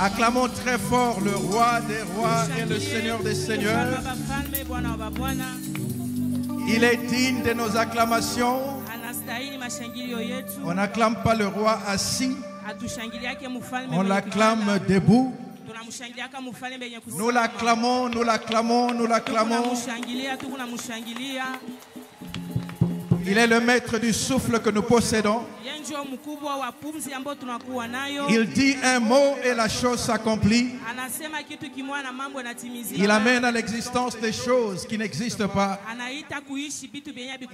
Acclamons très fort le roi des rois et le seigneur des seigneurs. Il est digne de nos acclamations. On n'acclame pas le roi assis, on l'acclame debout. Nous l'acclamons, nous l'acclamons, nous l'acclamons. Il est le maître du souffle que nous possédons. Il dit un mot et la chose s'accomplit. Il amène à l'existence des choses qui n'existent pas.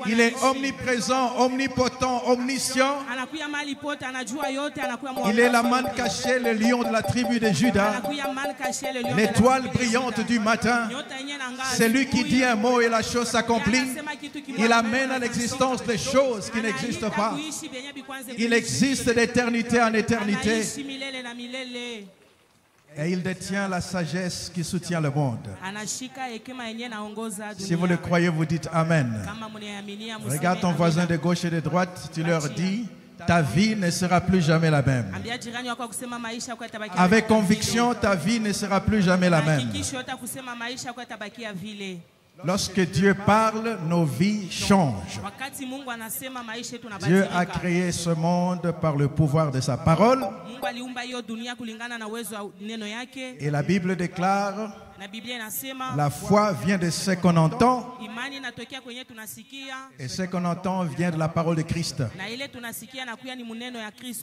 Il est omniprésent, omnipotent, omniscient. Il est la manne cachée, le lion de la tribu de Juda, l'étoile brillante du matin. C'est lui qui dit un mot et la chose s'accomplit. Il amène à l'existence des choses qui n'existent pas. Il existe d'éternité en éternité. Et il détient la sagesse qui soutient le monde. Si vous le croyez, vous dites Amen. Regarde ton voisin de gauche et de droite, tu leur dis, ta vie ne sera plus jamais la même. Avec conviction, ta vie ne sera plus jamais la même. Lorsque Dieu parle, nos vies changent. Dieu a créé ce monde par le pouvoir de sa parole. Et la Bible déclare, la foi vient de ce qu'on entend, et ce qu'on entend vient de la parole de Christ.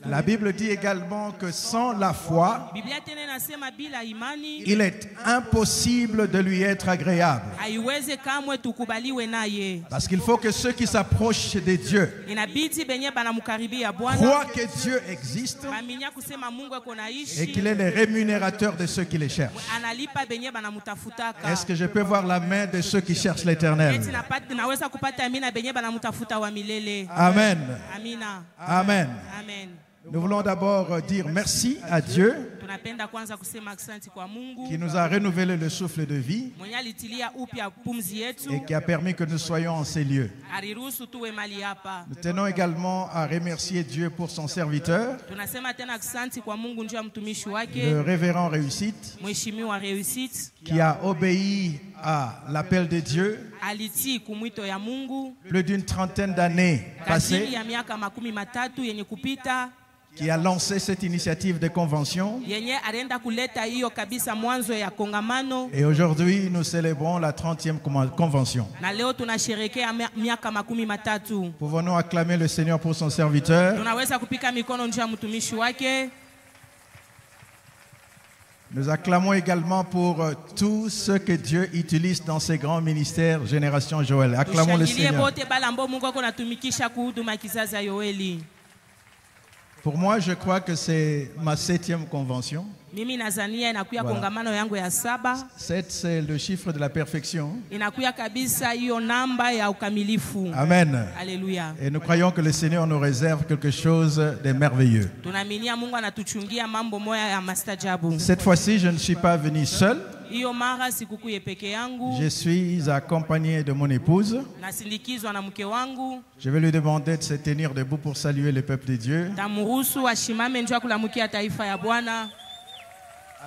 La Bible dit également que sans la foi, il est impossible de lui être agréable. Parce qu'il faut que ceux qui s'approchent de Dieu croient que Dieu existe et qu'il est le rémunérateur de ceux qui les cherchent. Est-ce que je peux voir la main de ceux qui cherchent l'Éternel? Amen. Amen. Nous voulons d'abord dire merci à Dieu qui nous a renouvelé le souffle de vie et qui a permis que nous soyons en ces lieux. Nous tenons également à remercier Dieu pour son serviteur, le révérend Réussite, qui a obéi à l'appel de Dieu plus d'une trentaine d'années passées, qui a lancé cette initiative de convention. Et aujourd'hui, nous célébrons la 30e convention. Pouvons-nous acclamer le Seigneur pour son serviteur? Nous acclamons également pour tout ce que Dieu utilise dans ses grands ministères, Génération Joël. Acclamons le Seigneur. Pour moi, je crois que c'est ma 7e convention. Voilà. 7, c'est le chiffre de la perfection. Amen. Alléluia. Et nous croyons que le Seigneur nous réserve quelque chose de merveilleux. Cette fois-ci, je ne suis pas venu seul. Je suis accompagné de mon épouse. Je vais lui demander de se tenir debout pour saluer le peuple de Dieu.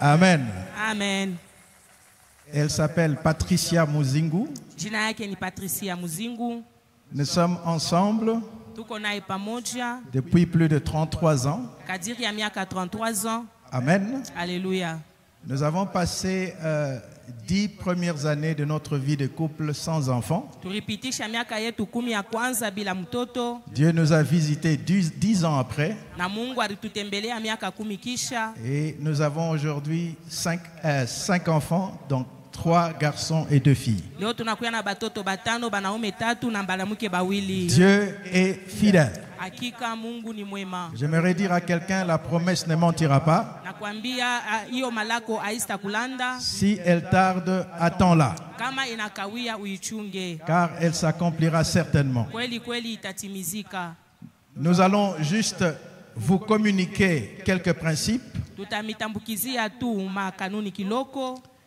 Amen. Amen. Elle s'appelle Patricia Muzingu. Nous sommes ensemble depuis plus de 33 ans. Amen. Alléluia. Nous avons passé 10 premières années de notre vie de couple sans enfants. Dieu nous a visités 10 ans après. Et nous avons aujourd'hui 5 enfants, donc 3 garçons et 2 filles. Dieu est fidèle. J'aimerais dire à quelqu'un, la promesse ne mentira pas. Si elle tarde, attends-la, car elle s'accomplira certainement. Nous allons juste vous communiquer quelques principes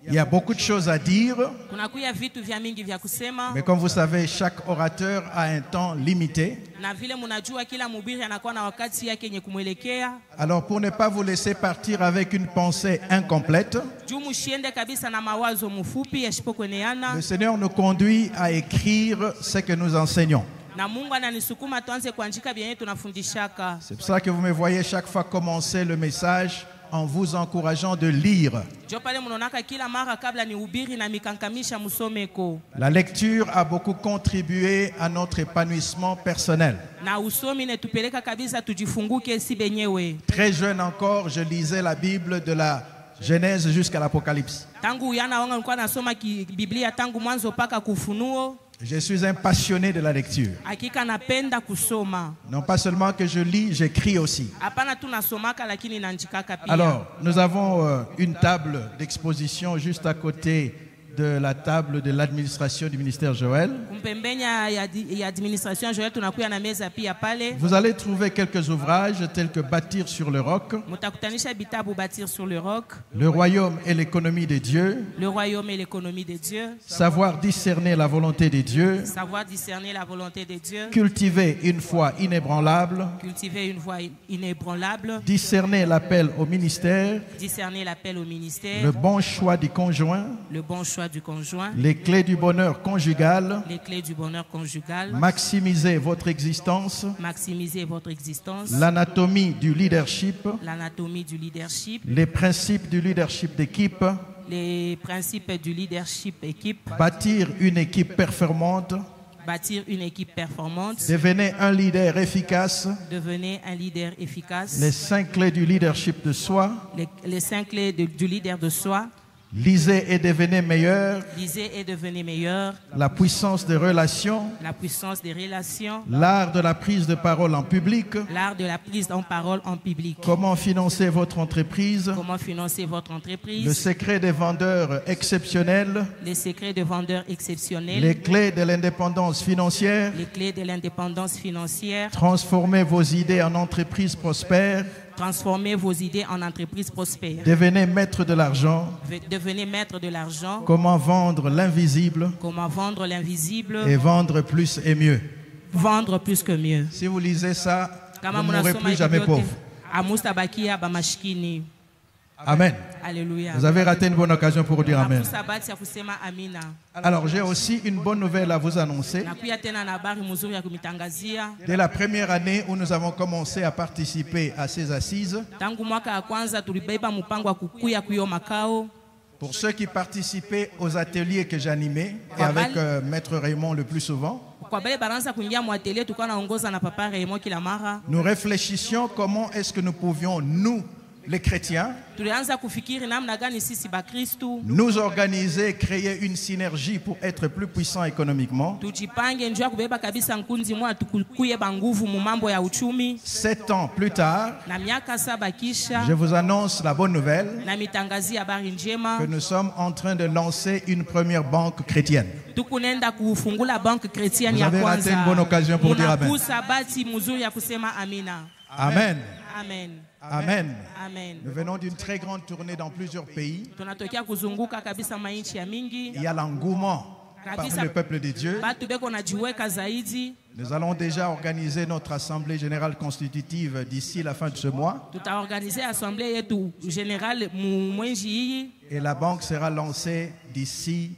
Il y a beaucoup de choses à dire, kunakuya vitu vya mingi vya kusema, mais comme vous savez, chaque orateur a un temps limité. na vile mnajua kila mhubiri anakuwa na wakati yake yenye kumwelekea. Alors pour ne pas vous laisser partir avec une pensée incomplète, Juu mushiende kabisa na mawazo mfupi yasipokweneana. le Seigneur nous conduit à écrire ce que nous enseignons. Na Mungu ananisukuma tuanze kuandika byenye tunafundishaka. C'est pour ça que vous me voyez chaque fois commencer le message en vous encourageant de lire. Jo pale mnaonaka kila mara kabla ni hubiri na mikankamisha musomeko. La lecture a beaucoup contribué à notre épanouissement personnel. Na usomi netupeleka kabisa tujifunguke si benyewe. Très jeune encore, je lisais la Bible de la Genèse jusqu'à l'Apocalypse. Tangu uyana wangu nilikuwa nasoma Biblia tangu mwanzo mpaka kufunuo. Je suis un passionné de la lecture. Hakika napenda kusoma. Non pas seulement que je lis, j'écris aussi. Hapana tu nasomaka lakini naandikaka pia. Alors, nous avons une table d'exposition juste à côté de la table de l'administration du ministère Joël. Kumpembenya ya administration Joël tunakuya na meza pia pale. Vous allez trouver quelques ouvrages tels que Bâtir sur le roc, Mutakutanisha bitabu Bâtir sur le roc, Le royaume et l'économie de Dieu, Le royaume et l'économie de Dieu, Savoir discerner la volonté de Dieu, Savoir discerner la volonté de Dieu, Cultiver une foi inébranlable, Cultiver une voie inébranlable, Discerner l'appel au ministère, Discerner l'appel au ministère, Le bon choix du conjoint, le bon choix du conjoint, Les clés du bonheur conjugal, les clés du bonheur conjugal, Maximiser votre existence, maximiser votre existence, L'anatomie du leadership, l'anatomie du leadership, Les principes du leadership d'équipe, les principes du leadership équipe, Bâtir une équipe performante, bâtir une équipe performante, Devenez un leader efficace, devenez un leader efficace, Les 5 clés du leadership de soi, les 5 clés du leader de soi, Lisez et devenez meilleur, lisez et devenez meilleur, La puissance des relations, la puissance des relations, L'art de la prise de parole en public, l'art de la prise en parole en public, Comment financer votre entreprise, comment financer votre Le entreprise, secret des vendeurs exceptionnels, les secrets de vendeurs exceptionnels, Les clés de l'indépendance financière, les clés de l'indépendance financière, Transformez vos idées en entreprises prospères, transformez vos idées en entreprises prospères, Devenez maître de l'argent, devenez maître de l'argent, Comment vendre l'invisible comment vendre l'invisible, et vendre plus et mieux. vendre plus que mieux. Si vous lisez ça, Kama vous ne mourrez munasoma plus jamais hivyo pauvre. vyote, amustabakia bamashikini. Amen. Alléluia. Vous avez raté une bonne occasion pour dire Amen. Sabati ya kusema amina. Alors j'ai aussi une bonne nouvelle à vous annoncer. Nakuya tena na habari mzuri ya kumitangazia. Dès la première année où nous avons commencé à participer à ces assises, Tangu mwaka ya kwanza tulibeba mpango wa kukuya kuyo makao. pour ceux qui participaient aux ateliers que j'animais, et avec Maître Raymond le plus souvent, Kwa bale baranza kuingia mu atelier tulikuwa naongoza na papa Raymond kila mara. nous réfléchissions comment est-ce que nous pouvions, nous, les chrétiens, Tulianza kufikiri namna gani sisi bakristu nous organiser, créer une synergie pour être plus puissants économiquement. tujipange njoo kubeba kabisa nkunzi mwa tukuye banguvu mu mambo ya uchumi. 7 ans plus tard, Na miaka 7 kisha je vous annonce la bonne nouvelle na mitangazia habari njema. que nous sommes en train de lancer une première banque chrétienne. Tukunenda kufungula banque chrétienne Vous ya avez kwanza. raté une bonne occasion pour dire amen. Munakusa bati mzuri ya kusema amina. Amen. Amen. Amen. Amen. Nous venons d'une très grande tournée dans plusieurs pays. Tunatokea kuzunguka kabisa mainchi ya mingi. Il y a l'engouement parmi le peuple de Dieu. Batu beko najiweka zaidi. Nous allons déjà organiser notre assemblée générale constitutive d'ici la fin de ce mois. Tutaorganize assemblée yetu générale mwenji hii. Et la banque sera lancée d'ici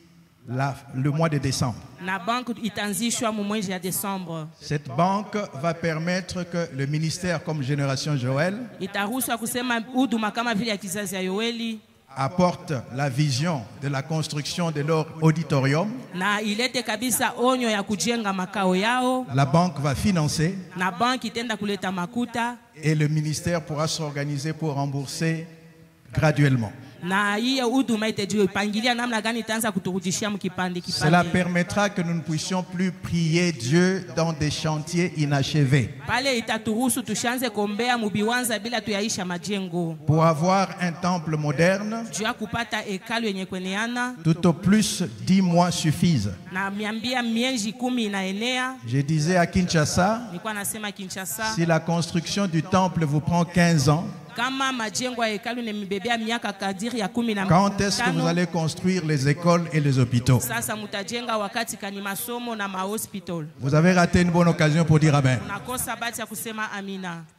le mois de décembre. Na banque itanzishwa mwenji ya Desembre. Cette banque va permettre que le ministère comme Génération Joël Itaruhusu kusema huduma kama vile ya kizazi ya Yoeli apporte la vision de la construction de leur auditorium. na ilete kabisa onyo ya kujenga makao yao. La banque va financer Na banki itenda kuleta makuta et le ministère pourra s'organiser pour rembourser graduellement. na hiyo huduma itajipangilia namna gani itaanza kuturudishia mkipande Cela kipande. permettra que nous ne puissions plus prier Dieu dans des chantiers inachevés. Pale itaturuhusu tushanze kombea mubiwanza bila tuyaisha majengo. Pour avoir un temple moderne, Juu ya kupata hekalu yenye kweneana tout au plus 10 mois suffisent. na miambia mienji 10 inaenea. Je disais à Kinshasa, Nilikuwa nasema Kinshasa, si la construction du temple vous prend 15 ans, Quand est-ce que vous allez construire les écoles et les hôpitaux? Vous avez raté une bonne occasion pour dire Amen.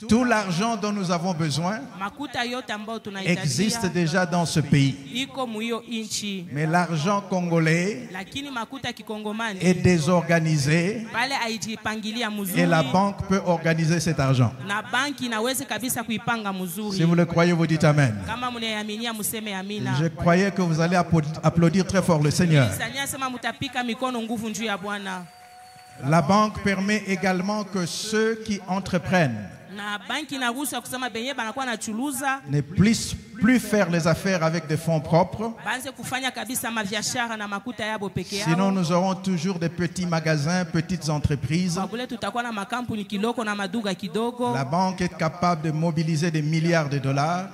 Tout l'argent dont nous avons besoin existe déjà dans ce pays. Mais l'argent congolais est désorganisé et la banque peut organiser cet argent. Si vous le croyez, vous dites Amen. Je croyais que vous allez applaudir très fort le Seigneur. La banque permet également que ceux qui entreprennent ne puissent plus faire les affaires avec des fonds propres. Sinon, nous aurons toujours des petits magasins, petites entreprises. La banque est capable de mobiliser des milliards de dollars.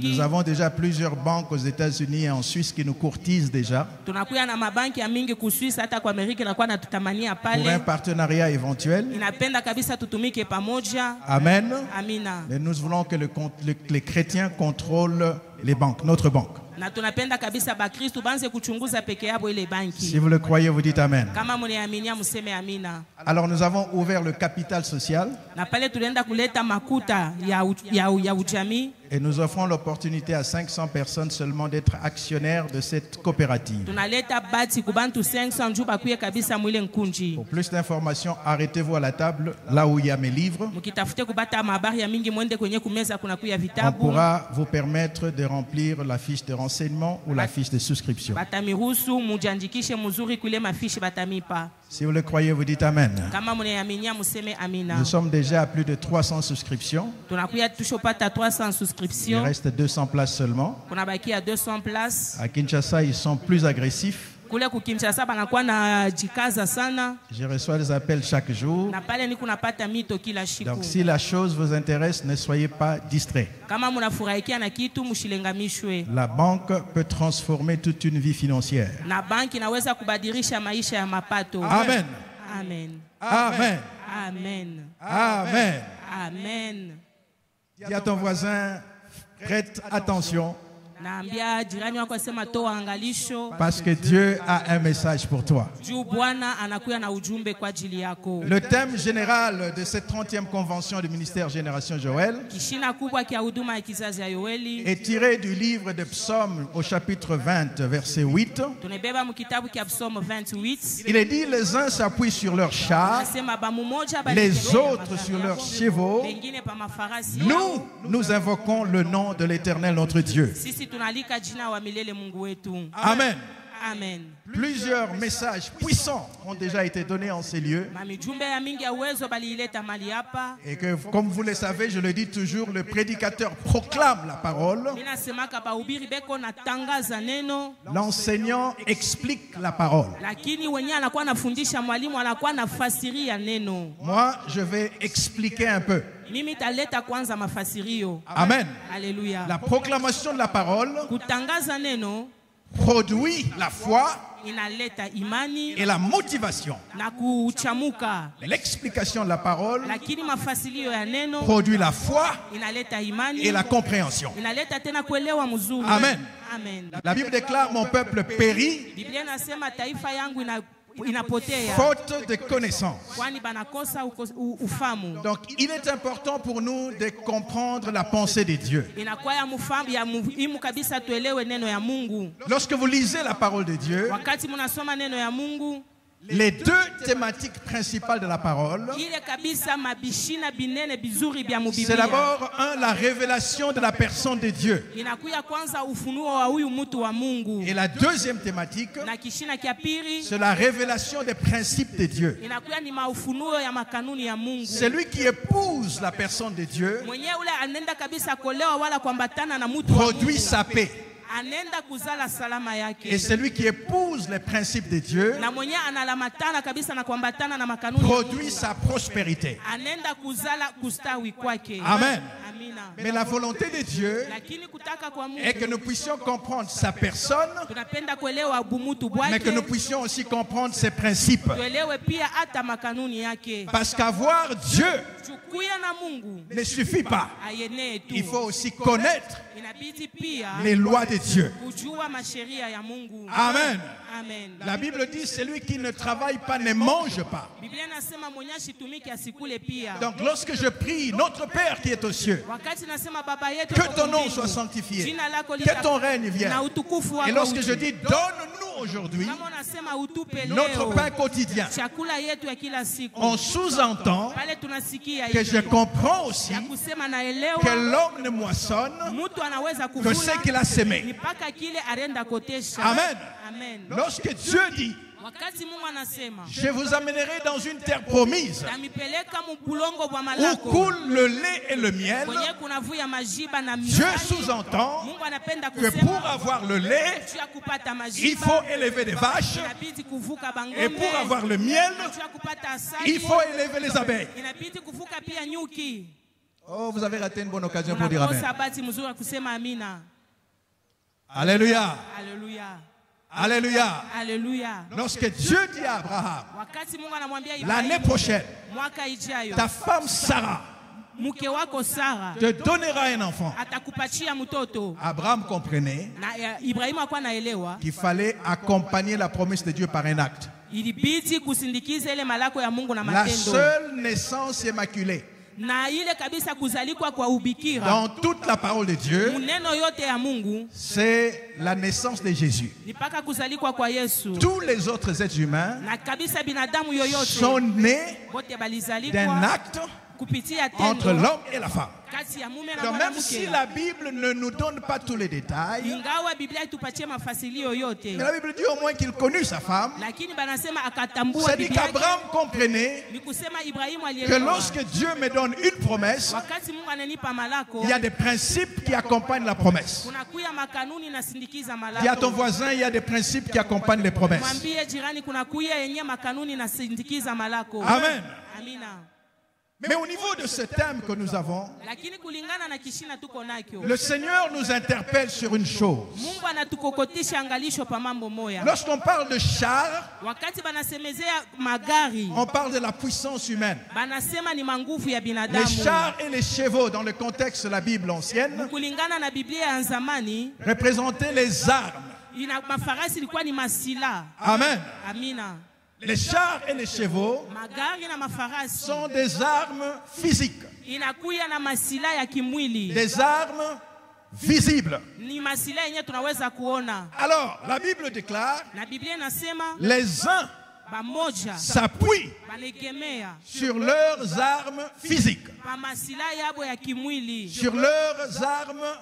Nous avons déjà plusieurs banques aux États-Unis et en Suisse qui nous courtisent déjà pour un partenariat éventuel. Amen. Mais nous voulons que les chrétiens contrôlent les banques, notre banque. Si vous le croyez, vous dites Amen. Alors nous avons ouvert le capital social et nous offrons l'opportunité à 500 personnes seulement d'être actionnaires de cette coopérative. Pour plus d'informations, arrêtez-vous à la table, là où il y a mes livres. On pourra vous permettre de remplir la fiche de renseignement ou la fiche de souscription. Si vous le croyez, vous dites Amen. Nous sommes déjà à plus de 300 souscriptions. Il reste 200 places seulement. À Kinshasa, ils sont plus agressifs. Je reçois des appels chaque jour. Donc si la chose vous intéresse, ne soyez pas distrait. La banque peut transformer toute une vie financière. Amen. Amen. Amen. Amen. Amen. Amen. Dis à ton voisin, prête attention. Parce que Dieu a un message pour toi. Le thème général de cette 30e convention du ministère Génération Joël est tiré du livre de Psaumes au chapitre 20, verset 8. Il est dit, les uns s'appuient sur leurs chars, les autres sur leurs chevaux. Nous invoquons le nom de l'Éternel notre Dieu. Amen. Amen. Plusieurs messages puissants ont déjà été donnés en ces lieux. Et que, comme vous le savez, je le dis toujours, le prédicateur proclame la parole. L'enseignant explique la parole. Moi, je vais expliquer un peu. Amen. Alléluia. La proclamation de la parole produit la foi et la motivation. L'explication de la parole produit la foi et la compréhension. Amen. La Bible déclare, mon peuple périt faute de connaissance. Donc il est important pour nous de comprendre la pensée de Dieu. Lorsque vous lisez la parole de Dieu, les deux thématiques principales de la parole, c'est d'abord la révélation de la personne de Dieu. Et la deuxième thématique, c'est la révélation des principes de Dieu. Celui qui épouse la personne de Dieu produit sa paix. Et celui qui épouse les principes de Dieu produit sa prospérité. Amen. Amina. Mais la volonté de Dieu Lakini kutaka kwa Mungu est que nous puissions comprendre sa personne, tunapenda kuelewa bumutu mais que nous bwake, puissions aussi comprendre ses principes. tuelewe pia hata makanuni yake. Parce qu'avoir Dieu Kuya na Mungu ne suffit pas. ayenee tu. Il faut aussi connaître Inabidi pia les lois de Dieu. kujua masheria ya Mungu. Amen. Amen. La Bible dit, celui qui ne travaille pas ne mange pas. Biblia inasema mwenyashi tumiki asikule pia. Donc lorsque je prie, notre Père qui est aux cieux, Wakati nasema baba yetu que uko ton nom mbinguni, soit sanctifié, jina lako que ton règne vienne. na utukufu wako Et lorsque je uje. dis, donne-nous aujourd'hui Kama unasema utupe notre leo pain quotidien, chakula yetu ya kila siku, on sous-entend pale tunasikia que je hivi comprends aussi ya kusema que naelewa l'homme ne moissonne mtu anaweza que ce qu'il kuvuna a sémé. ni mpaka kile arenda kotesha. Amen. Amen. Lorsque Dieu dit, Wakati Mungu anasema je vous amènerai dans une terre promise namipeleka mbulongo bwa où malako coule le lait et le miel, kwenye kunavuya majiba na Dieu mizani, sous-entend Mungu anapenda que pour kusema avoir le lait, juu ya kupata il majiba faut élever des vaches, inabidi kuvuka et bangombe, pour avoir le miel, juu ya kupata asali il faut élever les abeilles. inabidi kuvuka pia nyuki. Oh, vous avez raté une bonne occasion pour dire Amen. Unakosa bahati mzuri ya kusema amina. Alléluia. Haleluya. Alléluia. Haleluya. Lorsque Dieu dit à Abraham, Wakati Mungu anamwambia l'année Ibrahimu, prochaine, mwaka ijayo ta femme Sarah mke wako Sara te donnera un enfant. atakupatia mtoto. Abraham comprenait Na Ibrahimu alikuwa anaelewa qu'il fallait accompagner la promesse de Dieu par un acte. ilibidi kusindikiza ile malako ya Mungu na La matendo, seule naissance immaculée na ile kabisa kuzalikwa kwa ubikira dans toute la parole de Dieu, muneno yote ya Mungu c'est la naissance de Jésus. ni mpaka kuzalikwa kwa Yesu. Tous les autres êtres humains Na kabisa binadamu sont yoyote nés wote d'un balizalikwa acte kupitia entre tendo l'homme et la femme. kati ya mume na Donc même si mwanamke. la Bible ne nous donne pas tous les détails, Ingawa Biblia itupatie mafasilio yote, mais la Bible dit au moins qu'il connut sa femme. lakini banasema akatambua C'est-à-dire bibi yake. qu'Abraham comprenait Ni kusema Ibrahimu que alielewa lorsque Dieu me donne une promesse, wakati Mungu ananipa malako il y a des principes qui accompagnent la promesse. kunakuya makanuni na sindikiza Dis à ton malako. voisin, il y a des principes qui accompagnent les promesses. Mwambie jirani kunakuya yenye makanuni na sindikiza malako. Amen. Amina. Mais au niveau de ce thème que nous avons, Lakini kulingana na kishina tuko nakyo, le Seigneur nous interpelle sur une chose. Mungu anatukokotisha angalisho pa mambo moya. Lorsqu'on parle de chars, Wakati banasemezea magari, on parle de la puissance humaine. banasema ni manguvu ya Les binadamu. chars et les chevaux, dans le contexte de la Bible ancienne, Kulingana na Biblia ya zamani, représentaient les armes. mafarasi ilikuwa ni masila. Amen. Amina. Les chars et les chevaux Magari na mafarasi sont des armes physiques, inakuya na masila ya kimwili, des armes visibles. ni masila yenye tunaweza kuona. Alors, la Bible déclare, Na Biblia inasema les uns bamoja s'appuient balegemea sur leurs armes physiques, pa masila yabo ya kimwili sur leurs armes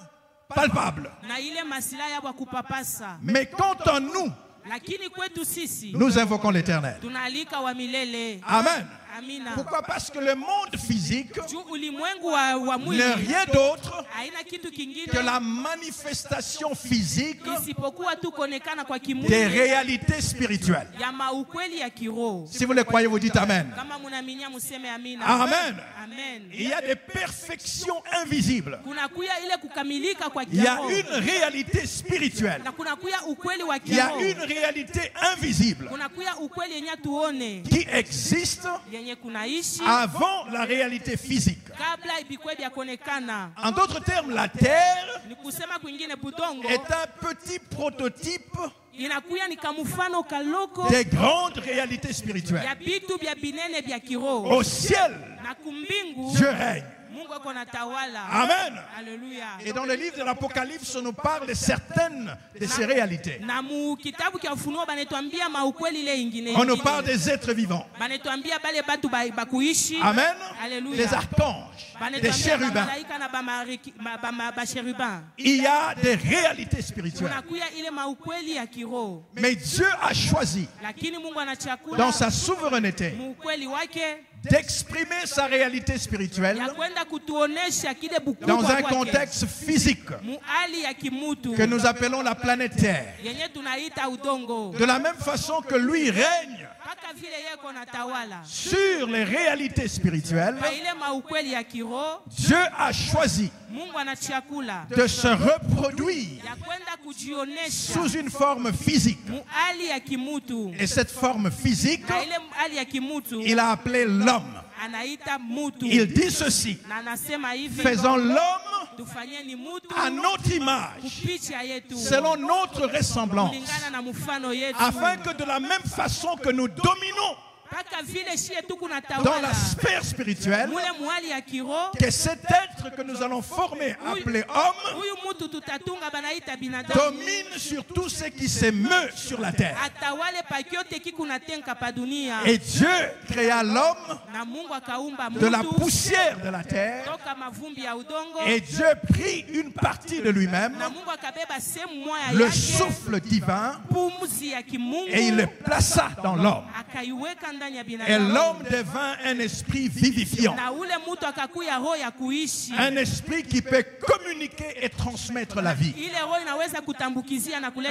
palpables. na ile masila yabo ya kupapasa, Mais quant à nous, lakini kwetu sisi nous invoquons l'Éternel. tunaalika wa milele. Amen. Amina. Pourquoi? Parce que le monde physique Juu ulimwengu wa mwili n'est rien d'autre haina kitu kingine que la manifestation physique isipokuwa tu kuonekana kwa des kimwili réalités spirituelles. ya maukweli ya kiroho. Si vous le croyez, vous dites Amen. Kama munaminya museme amina. Amen. Amen. Il y a des perfections invisibles. Kunakuya ile kukamilika kwa Il y a kiroho une réalité spirituelle. na kunakuya ukweli wa Il y a kiroho, une réalité invisible kunakuya ukweli yenye tuone qui existe yenye kunaishi avant la réalité physique. kabla ibikwe vya kuonekana. En d'autres termes, la terre Ni kusema kwingine budongo est un petit prototype inakuya ni kamufano kaloko des grandes réalités spirituelles. ya bitu vya binene vya kiroho, Au ciel, na kumbingu Dieu règne. Mungu ako na tawala. Amen. Haleluya. Et dans le livre de l'Apocalypse, on nous parle de certaines de ces réalités. Na mu kitabu kya Ufunuo banetwambia maukweli ile ingine On nous ingine. parle des êtres vivants. Banetwambia bale batu bakuishi. Amen. Alléluia. Des archanges, des Banetwambia chérubins. malaika na bashérubins. Il y a des réalités spirituelles. Kunakuya ile maukweli ya kiroho. Mais Dieu a choisi, Lakini Mungu anachakula dans sa souveraineté, muukweli wake d'exprimer sa réalité spirituelle ya kwenda kutuonesha kile bukubwa dans un kwake. contexte physique Mu hali ya kimutu que nous appelons la planète Terre. yenye tunaita udongo. De la même façon que lui règne Paka sur les réalités spirituelles, Dieu a choisi de se reproduire sous une forme physique. Et cette forme physique, il a appelé l'homme. Il dit ceci: faisons l'homme à notre image, selon notre ressemblance, afin que de la même façon que nous dominons dans la sphère spirituelle, que cet être que nous allons former, appelé homme, domine sur tout ce qui se meut sur la terre. Et Dieu créa l'homme de la poussière de la terre, et Dieu prit une partie de lui-même, le souffle divin, et il le plaça dans l'homme. Et l'homme devint un esprit vivifiant. Un esprit qui peut communiquer et transmettre la vie.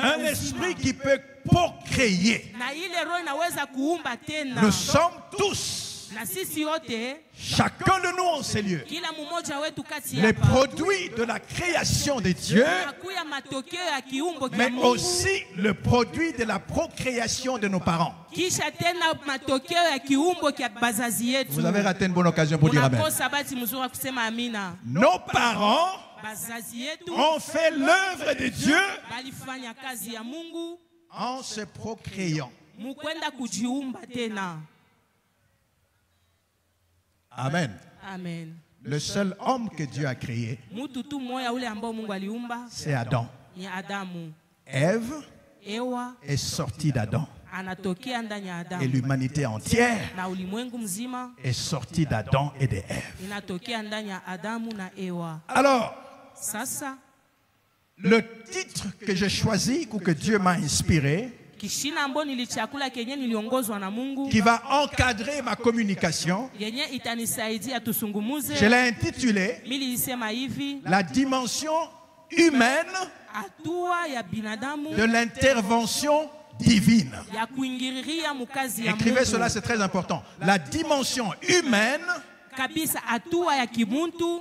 Un esprit qui peut procréer. Nous sommes tous, chacun de nous en ces lieux, les produits de la création de Dieu, mais aussi le produit de la procréation de nos parents. Vous avez raté une bonne occasion pour dire amen. Nos parents ont fait l'œuvre de Dieu en se procréant. Amen. Amen. Le seul homme que Dieu a créé, c'est Adam. Ève est sortie d'Adam. Et l'humanité entière est sortie d'Adam et d'Ève. Alors, le titre que j'ai choisi ou que Dieu m'a inspiré, qui va encadrer ma communication, je l'ai intitulé la dimension humaine de l'intervention divine. Écrivez cela, c'est très important. La dimension humaine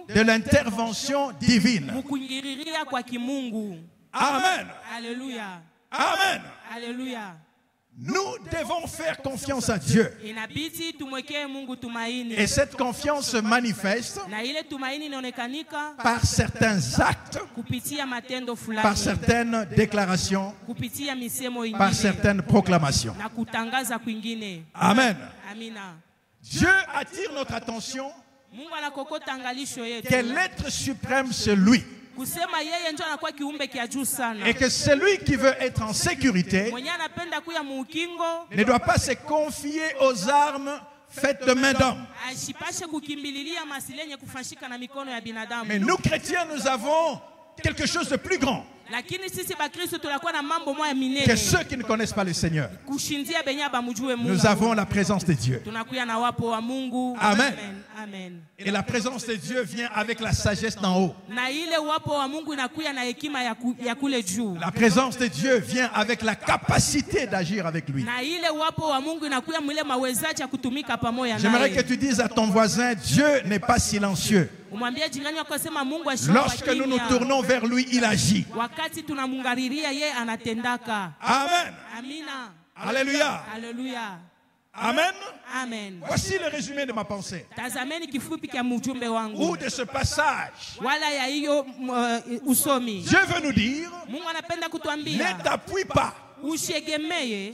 de l'intervention divine. Amen. Alléluia. Amen. Alléluia. Nous devons faire confiance à Dieu. Et cette confiance se manifeste par certains actes, par certaines déclarations, par certaines proclamations. Amen. Dieu attire notre attention que l'être suprême, c'est lui. Et que celui qui veut être en sécurité ne doit pas se confier aux armes faites de main d'homme. Mais nous chrétiens, nous avons quelque chose de plus grand que ceux qui ne connaissent pas le Seigneur. Nous avons la présence de Dieu. Amen. Et la présence de Dieu vient avec la sagesse d'en haut. La présence de Dieu vient avec la capacité d'agir avec lui. J'aimerais que tu dises à ton voisin, Dieu n'est pas silencieux. Lorsque nous nous tournons vers lui, il agit. Amen. Alléluia. Amen. Amen. Voici le résumé de ma pensée. Ou de ce passage. Dieu veut nous dire, ne t'appuie pas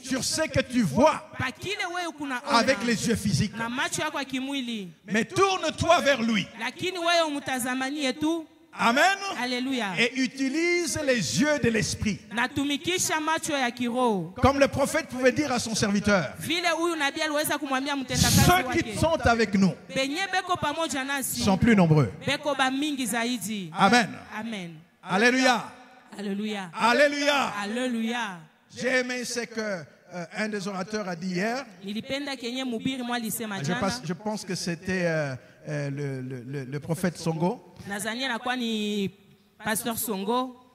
sur ce que tu vois avec les yeux physiques, mais tourne-toi vers lui. Amen. Alléluia. Et utilise les yeux de l'esprit. Comme le prophète pouvait dire à son serviteur, ceux qui sont avec nous sont plus nombreux. Amen. Amen. Alléluia. Alléluia. Alléluia. Alléluia. J'ai aimé ce que un des orateurs a dit hier. Je pense que c'était le prophète Songo.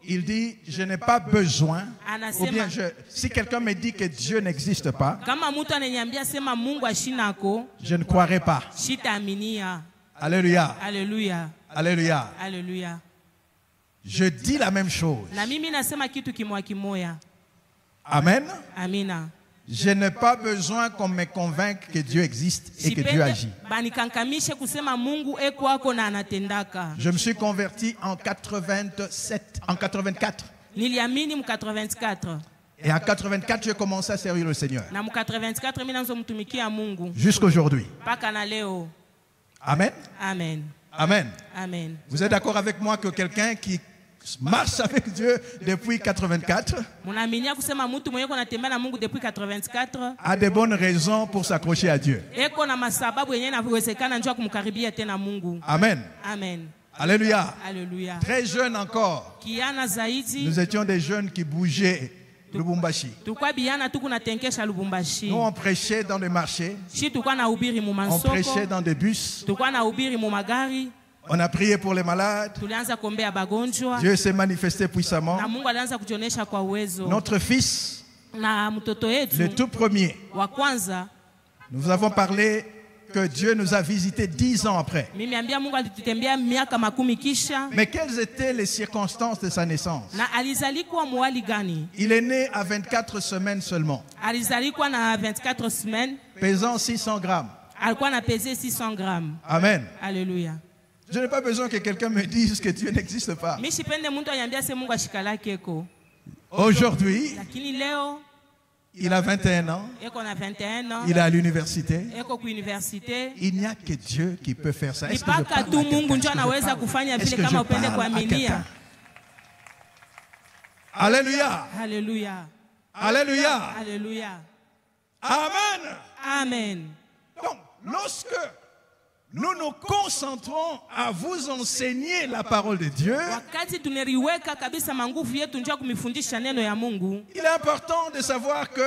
Il dit, je n'ai pas besoin, ou Anasema, bien si quelqu'un me dit que Dieu n'existe pas, kama mtu ananiambia sema Mungu ashinako, je ne croirai pas. sitaaminia. Alléluia. Alléluia. Alléluia. Alléluia. Je dis la même chose. Na mimi nasema kitu kimoya. Amen. Amina. Je n'ai pas besoin qu'on me convainque que Dieu existe et que Dieu agit. Banikankamishe kusema Mungu eko wako na anatendaka. Je me suis converti en 84. Niliamini mu 84. Et en 84, j'ai commencé à servir le Seigneur. Na mu 84 mimi naanza mtumikia Mungu. Jusqu'aujourd'hui. Paka na leo. Amen. Amen. Amen. Amen. Vous êtes d'accord avec moi que quelqu'un qui marche avec Dieu depuis 84 Munaaminia kusema mtu mwenye anatembea na Mungu depuis 84 a de bonnes raisons pour s'accrocher à Dieu. eko na masababu yenyewe inawezekana njoo kumkaribia tena Mungu. Amen. Amen. Alléluia. Alléluia. Très jeune encore. Kiana zaidi. Nous étions des jeunes qui bougeaient Lubumbashi. Tukwa biana tuku na tenkesha Lubumbashi. Nous on prêchait dans les marchés. Shi tukwa na ubiri mu On mansoko. prêchait dans des bus. Tukwa na ubiri mu magari. On a prié pour les malades. Tulianza kuombea bagonjwa. Dieu s'est manifesté puissamment. Na Mungu alianza kujionyesha kwa uwezo. Notre fils, Na mtoto wetu le tout premier, wa kwanza, nous avons parlé que Dieu nous a visités 10 ans après. mimi ambia Mungu alitutembea miaka 10 kisha. Mais quelles étaient les circonstances de sa naissance? Na alizalikwa mwali gani? Il est né à 24 semaines seulement, Alizalikwa na 24 semaines. pesant 600 grammes. Alikuwa na pese 600 grammes. Amen. Alléluia. Je n'ai pas besoin que quelqu'un me dise que Dieu n'existe pas. Mimi sipende mtu anyambia se Mungu ashikalake eko. Aujourd'hui, Lakini leo il a 21 ans, eko na 21 ans. il est à l'université. Eko ku université. Il n'y a que Dieu qui peut faire ça. Est-ce que je Ipaka parle tu à Mungu quelqu'un? ndio anaweza kufanya Est-ce vile que je kama upende parle à kuaminia. quelqu'un? Alléluia. Alléluia. Alléluia. Alléluia. Amen. Amen. Donc, lorsque nous nous concentrons à vous enseigner la parole de Dieu, Wakati tuneriweka kabisa manguvu yetu njoo kumifundisha neno ya Mungu, il est important de savoir que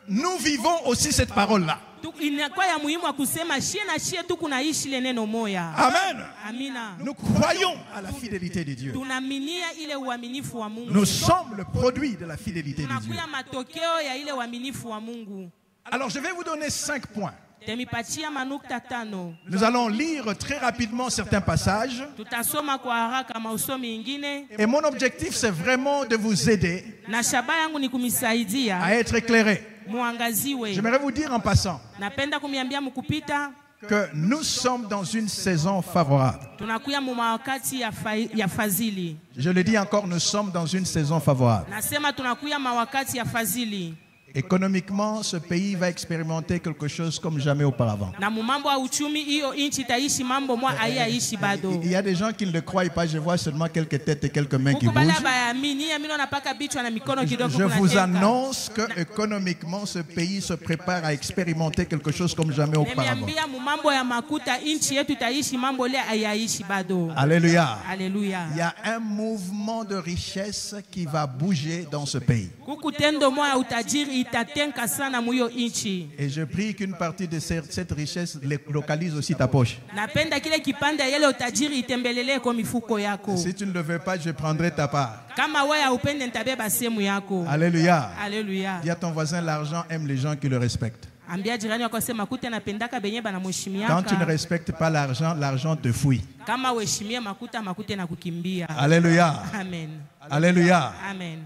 nous vivons aussi cette parole-là. inakuwa ya muhimu wa kusema shie na shie tu kunaishi ile neno moya. Amen. Amina. Nous croyons à la fidélité de Dieu. Tunaminia ile uaminifu wa Mungu. Nous sommes le produit de la fidélité de Dieu. Tunakuya matokeo ya ile uaminifu wa Mungu. Alors, je vais vous donner 5 points. Temipatia manukta 5. Nous allons lire très rapidement certains passages. Tutasoma kwa haraka mausomi ingine. Et mon objectif, c'est vraiment de vous aider Na shaba yangu ni kumisaidia à être éclairé. muangaziwe. J'aimerais vous dire en passant Napenda kumiambia mkupita que nous sommes dans une saison favorable. tunakuya mu mawakati ya fadhili. Je le dis encore, nous sommes dans une saison favorable. Nasema tunakuya mawakati ya fadhili. Économiquement, ce pays va expérimenter quelque chose comme jamais auparavant. Na mu mambo ya uchumi hiyo inchi itaishi mambo mwa haiaishi bado. Il y a des gens qui ne le croient pas. Je vois seulement quelques têtes et quelques mains qui Huko bala bougent. baamini mimi napaka bichwa na mikono kidogo Je vous kunateka. annonce que économiquement, ce pays se prépare à expérimenter quelque chose comme jamais auparavant. Nimeambia mu mambo ya makuta inchi yetu itaishi mambo ile haiaishi bado. Alléluia. Alléluia. Il y a un mouvement de richesse qui va bouger dans ce pays. Kuku tendo moya utajiri itatenka sana mu hiyo inchi. Et je prie qu'une partie de cette richesse localise aussi ta poche. Napenda kile kipande yele utajiri itembelele kwa mifuko yako. Si tu ne le veux pas, je prendrai ta part. Kama wewe upende nitabeba sehemu yako. Alléluia. Alléluia. Dis à ton voisin, l'argent aime les gens qui le respectent. Ambia jirani wako sema makuta napendaka benye bana mheshimiaka. Quand tu ne respectes pas l'argent, l'argent te fouille. Kama uheshimie makuta makuta na kukimbia. Alléluia. Amen. Alléluia. Amen.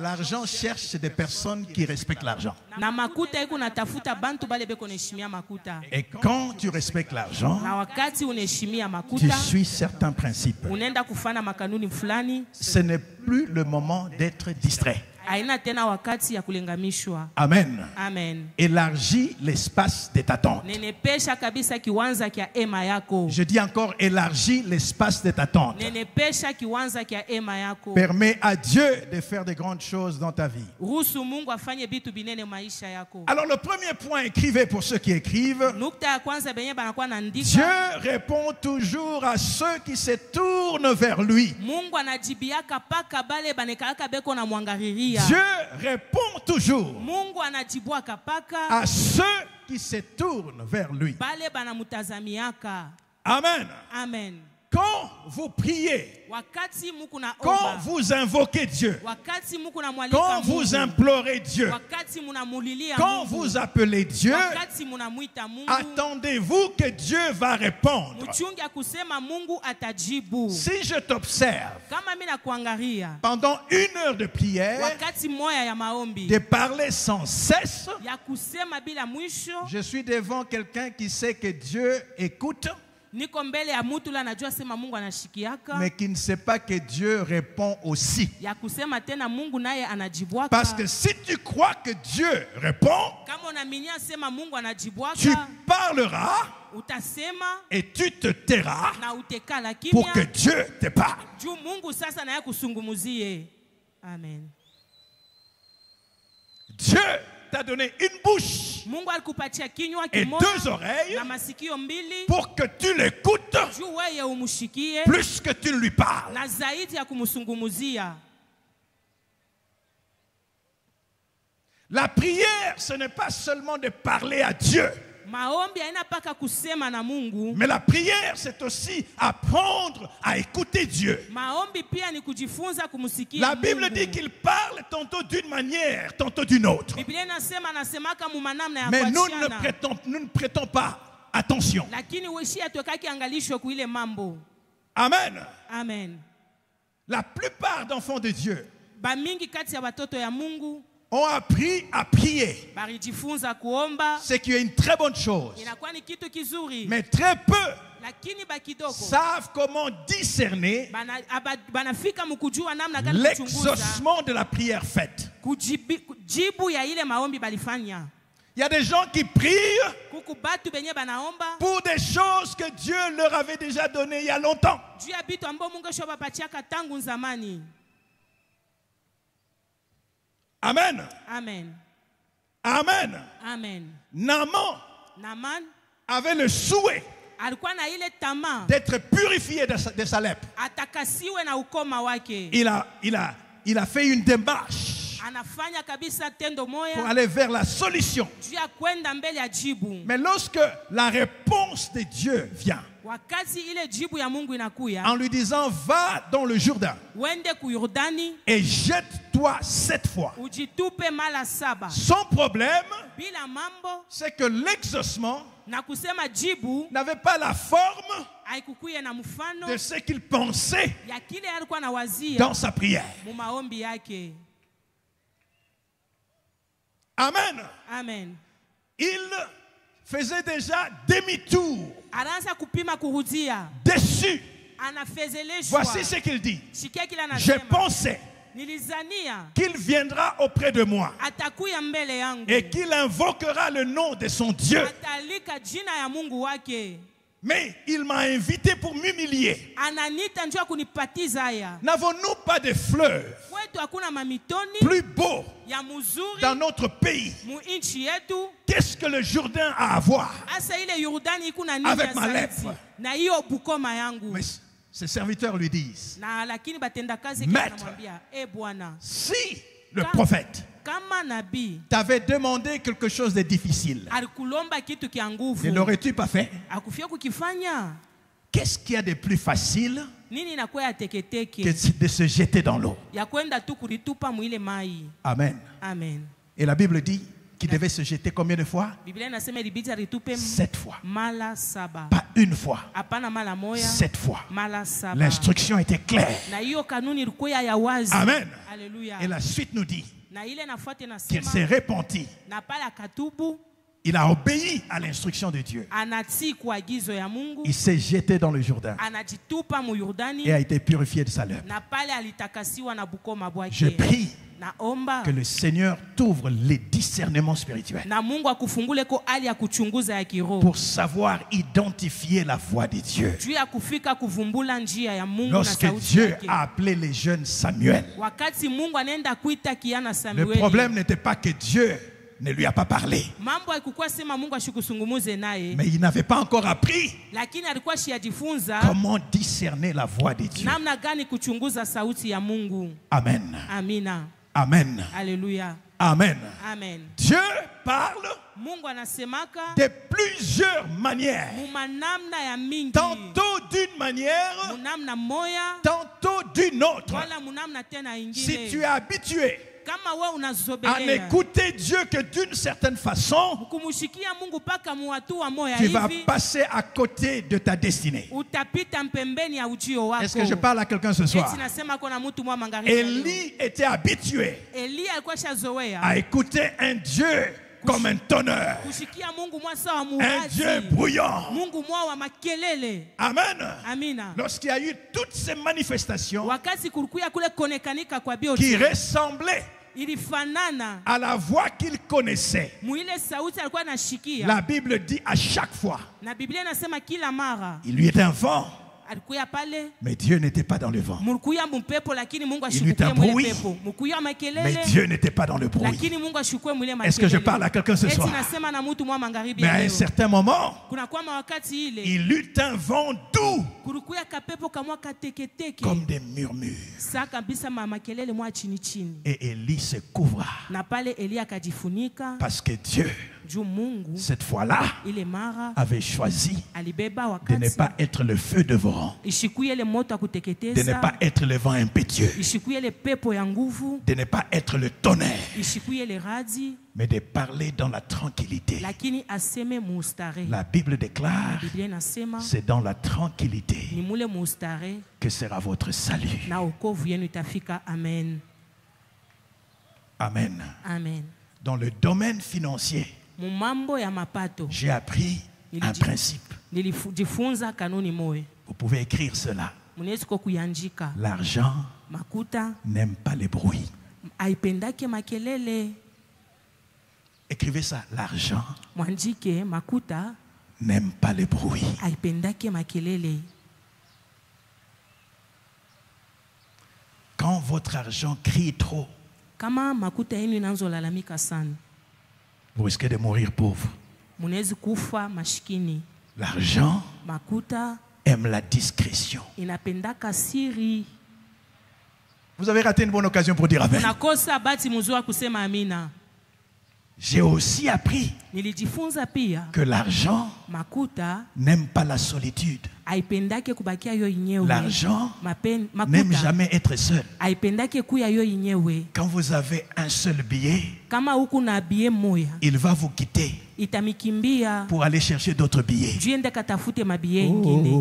L'argent cherche des personnes qui respectent l'argent. Na makuta iko natafuta bantu bale beko naheshimia makuta. Et quand tu respectes l'argent, Na wakati unaheshimia tu makuta, suis certains principes. unaenda kufana makanuni fulani, Ce n'est plus le moment d'être distrait. haina tena wakati ya kulengamishwa. Amen. Amen. Élargis l'espace de ta tente. Nenepesha kabisa kiwanza kia ema yako. Je dis encore, élargis l'espace de ta tente. Nenepesha kiwanza kia ema yako. Permets à Dieu de faire de grandes choses dans ta vie. Ruhusu Mungu afanye vitu binene maisha yako. Alors le premier point, écrivez pour ceux qui écrivent. Nukta ya kwanza benye banakuwa naandika. Dieu répond toujours à ceux qui se tournent vers lui. Mungu anajibiaka paka bale banekaka beko na mwangariria. Dieu répond toujours Mungu anajibwaka paka à ceux qui se tournent vers lui. bale banamutazamiaka. Amen. Amen. Quand vous priez, wakati muku na quand omba, vous invoquez Dieu, wakati muku na mwalika quand Mungu, vous implorez Dieu, wakati munamulilia quand Mungu, vous appelez Dieu, wakati munamuita Mungu, attendez-vous que Dieu va répondre. muchungi ya kusema Mungu atajibu. Si je t'observe Kama mimi nakuangalia pendant 1 heure de prière, wakati moya ya maombi de parler sans cesse, ya kusema bila mwisho, je suis devant quelqu'un qui sait que Dieu écoute, niko mbele ya mutu la najua sema Mungu anashikiaka, mais qui ne sait pas que Dieu répond aussi. ya kusema tena Mungu naye anajibwaka. Parce que si tu crois que Dieu répond, Kama unaminia sema Mungu anajibwaka, tu parleras utasema et tu te tairas na utekala pour kimya que Dieu te parle. juu Mungu sasa naye kusungumuzie. Amen. Dieu t'a donné une bouche Mungu alikupatia kinywa et kimoja 2 oreilles na masikio mbili pour que tu l'écoutes juu wewe umushikie plus que tu lui parles. na zaidi ya kumsungumuzia. La prière, ce n'est pas seulement de parler à Dieu, Maombi haina paka kusema na Mungu. mais la prière, c'est aussi apprendre à écouter Dieu. Maombi pia ni kujifunza kumsikia La Bible Mungu. dit qu'il parle tantôt d'une manière, tantôt d'une autre. Biblia inasema anasemaka mu manamna ya Mais nous kuachiana. ne prêtons pas attention. Lakini weshi atwekaki angalisho kuile mambo. Amen. Amen. La plupart d'enfants de Dieu Ba mingi kati ya watoto ya Mungu ont appris à prier, barijifunza kuomba. ce qui est une très bonne chose. Inakuwa ni kitu kizuri. Mais très peu Lakini bakidoko savent comment discerner banafika mukujua namna gani kuchunguza l'exaucement de la prière faite. kujibu ya ile maombi balifanya. Il y a des gens qui prient Kuku batu benye banaomba pour des choses que Dieu leur avait déjà données il y a longtemps. juu ya bitu ambao Mungu shobapatiaka tangu zamani. Amen. Amen. Amen. Amen. Naaman avait le souhait alikuwa na ile tamaa d'être purifié de sa lèpre. atakasiwe na ukoma wake. Il a fait une démarche Anafanya kabisa tendo pour moya aller vers la solution. juu ya kwenda mbele ya jibu. Mais lorsque la réponse de Dieu vient, Wakati ile jibu ya Mungu inakuya, en lui disant va dans le Jourdain wende ku Yordani et jette-toi 7 fois. ujitupe mala 7. Son problème, Bila mambo c'est que l'exaucement na kusema jibu n'avait pas la forme haikukuye na mfano de ce qu'il pensait ya kile alikuwa na wazia dans sa prière. mu maombi yake. Amen. Amen. Il faisait déjà demi-tour, Anaanza kupima kurudia, déçu. anafezeleshwa. Voici ce qu'il dit. Sikia kila Je anasema, pensais nilizania qu'il viendra auprès de moi atakuya mbele yangu et qu'il invoquera le nom de son Dieu. atalika jina ya Mungu wake. Mais il m'a invité pour m'humilier. Ananita njoo kunipatiza haya. N'avons-nous pas de fleuves Kwetu hakuna mamitoni plus beaux ya mzuri dans notre pays? mu inchi yetu. Qu'est-ce que le Jourdain a à voir Asa ile Yordani iko na nini avec ya ma zaidi? lèpre? Na hiyo bukoma yangu. Mais ses serviteurs lui disent, Na lakini batenda kazi Maître, kinamwambia, Bwana, si le prophète kama nabii t'avait demandé quelque chose de difficile, alikulomba kitu kia nguvu, ne l'aurais-tu pas fait? akufia kukifanya? Qu'est-ce qu'il y a de plus facile Nini inakuwa ya teketeke que de se jeter dans l'eau? ya kwenda tu kulitupa mwile mai. Amen. Amen. Et la Bible dit qu'il devait se jeter combien de fois? Biblia inasema ilibidi alitupe 7 fois. mala 7. Pas une fois. Hapana mala moya, 7 fois. mala 7. L'instruction était claire. Na hiyo kanuni ilikuwa ya wazi. Amen. Haleluya. Et la suite nous dit Na ile nafuate qu'il nasema s'est repenti. na pale akatubu, Il a obéi à l'instruction de Dieu. anatii kuagizo ya Mungu, Il s'est jeté dans le Jourdain anajitupa mu Yordani et a été purifié de sa lèpre. na pale alitakasiwa na bukoma Je bwake. prie Naomba que le Seigneur t'ouvre les discernements spirituels na Mungu akufungule ko hali ya kuchunguza ya kiroho pour savoir identifier la voix de Dieu. juu ya kufika kuvumbula njia ya Mungu na Lorsque sauti Dieu yake. a appelé les jeunes Samuel, Wakati Mungu anaenda kuita kiana le Samueli, problème n'était pas que Dieu ne lui a pas parlé, mambo haikukuwa sema Mungu ashikusungumuze naye, mais il n'avait pas encore appris lakini alikuwa shiajifunza comment discerner la voix de Dieu. namna gani kuchunguza sauti ya Mungu. Amen. Amina. Amen. Haleluya. Amen. Amen. Dieu parle Mungu anasemaka de plusieurs manières. mumanamna ya mingi. Tantôt d'une manière, Munamna moya tantôt d'une autre. wala munamna tena ingine. Si tu es habitué Kama wewe à unazogelea n'écouter Dieu que d'une certaine façon, kumushikia Mungu paka muatu wa moya tu vas hivi passer à côté de ta destinée. utapita mpembeni ya ujio wako. Est-ce que je parle à quelqu'un ce soir? Eti nasema kuna mtu mwa magharibi ya leo. Élie était habitué Elia alikuwa shazoea à écouter un Dieu comme un tonneur, kushikia Mungu mwa sawa un Dieu muwazi, bruyant. Mungu mwa wa makelele. Amen. Amina. Lorsqu'il y a eu toutes ces manifestations Wakati kulikuya kule konekanika kwa qui bioti ressemblaient ilifanana à la voix qu'il connaissait, muile sauti alikuwa anashikia, la Bible dit à chaque fois, na Biblia inasema kila mara il lui était un vent, alikuya pale mais Dieu n'était pas dans le vent. mulikuya mpepo, lakini Mungu Il lui ashukue tambouille, mwile pepo, mukuya Mais makelele, Dieu n'était pas dans le bruit. lakini Mungu ashukue mwile makelele. Est-ce que je parle à quelqu'un ce soir? Eti nasema na mtu mwa magharibi Mais ya à un leo. certain moment, Kuna kwa wakati ile il eut un vent doux kulikuya kapepo kamwa kateketeke comme des murmures. saa kabisa makelele mwa chini chini, Et Élie se couvra na pale Elia akajifunika parce que Dieu, juu Mungu cette fois-là, ile mara avait choisi alibeba de ne wakati pas être le feu dévorant, ishikuye ile moto de ne akuteketeza, pas être le vent impétueux, ishikuye ile pepo ya nguvu, de ne pas être le tonnerre, ishikuye ile radi, mais de parler dans la tranquillité. lakini aseme mustare. La Bible déclare, Biblia inasema c'est dans la tranquillité ni mule mustare que sera votre salut. na wokovu yenu itafika. Amen. Amen. Amen. Dans le domaine financier, Mumambo ya mapato j'ai appris un principe. nilijifunza kanuni moja, Vous pouvez écrire cela. munaweza kuyanjika. L'argent Makuta n'aime pas les bruits. haipendake makelele. Écrivez ça. L'argent Mwanjike makuta n'aime pas les bruits. haipendake makelele. Quand votre argent crie trop, Kama makuta yenu inanzolalamika sana, vous risquez de mourir pauvre. munaweza kufa mashikini. L'argent Makuta aime la discrétion. inapendaka siri. Vous avez raté une bonne occasion pour dire Amen. Unakosa bahati mzuri kusema amina. J'ai aussi appris Nilijifunza pia que l'argent makuta n'aime pas la solitude. haipendake kubakia yo yenyewe. L'argent n'aime Makuta jamais être seul. haipendake kuya yo yenyewe. Quand vous avez un seul billet, Kama huku na bie moya il va vous quitter itamikimbia pour aller chercher d'autres billets. juende katafute mabie ingine.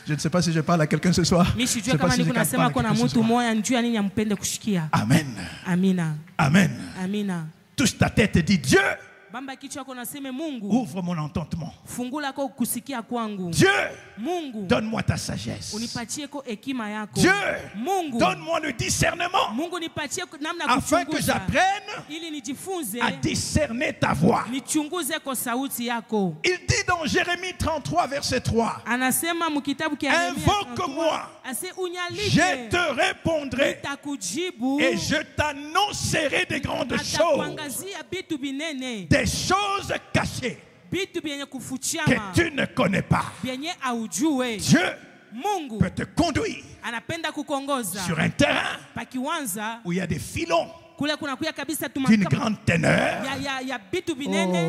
Je ne sais pas si je parle à quelqu'un ce soir. Mi Je sijua sais pas kama si je niko parle nasema à kwa na quelqu'un ce mtu soir. moya njua nini ampende kushikia. Amen. Amina. Amen. Amina. Touche ta tête et dis Dieu, Bamba kichwa yako naseme Mungu, ouvre mon entendement. fungula ko kusikia kwangu. Dieu, Mungu, donne-moi ta sagesse. unipatie ko hekima yako. Dieu, Mungu, donne-moi le discernement Mungu nipatie namna afin que kuchunguza j'apprenne ili nijifunze à discerner ta voix. nichunguze kwa sauti yako. Il dit dans Jérémie 33, verset 3, Anasema mkitabu kia Yeremia invoque-moi, ase je unyalike te répondrai nitakujibu et je t'annoncerai des grandes choses, atakuangazia bitu binene, des choses cachées bitu byenye que kufuchiama, tu ne connais pas. byenye aujue. Dieu Mungu peut te conduire anapenda kukongoza sur un terrain pakiwanza où il y a des filons kule kunakuya kabisa d'une grande teneur. ya bitu binene.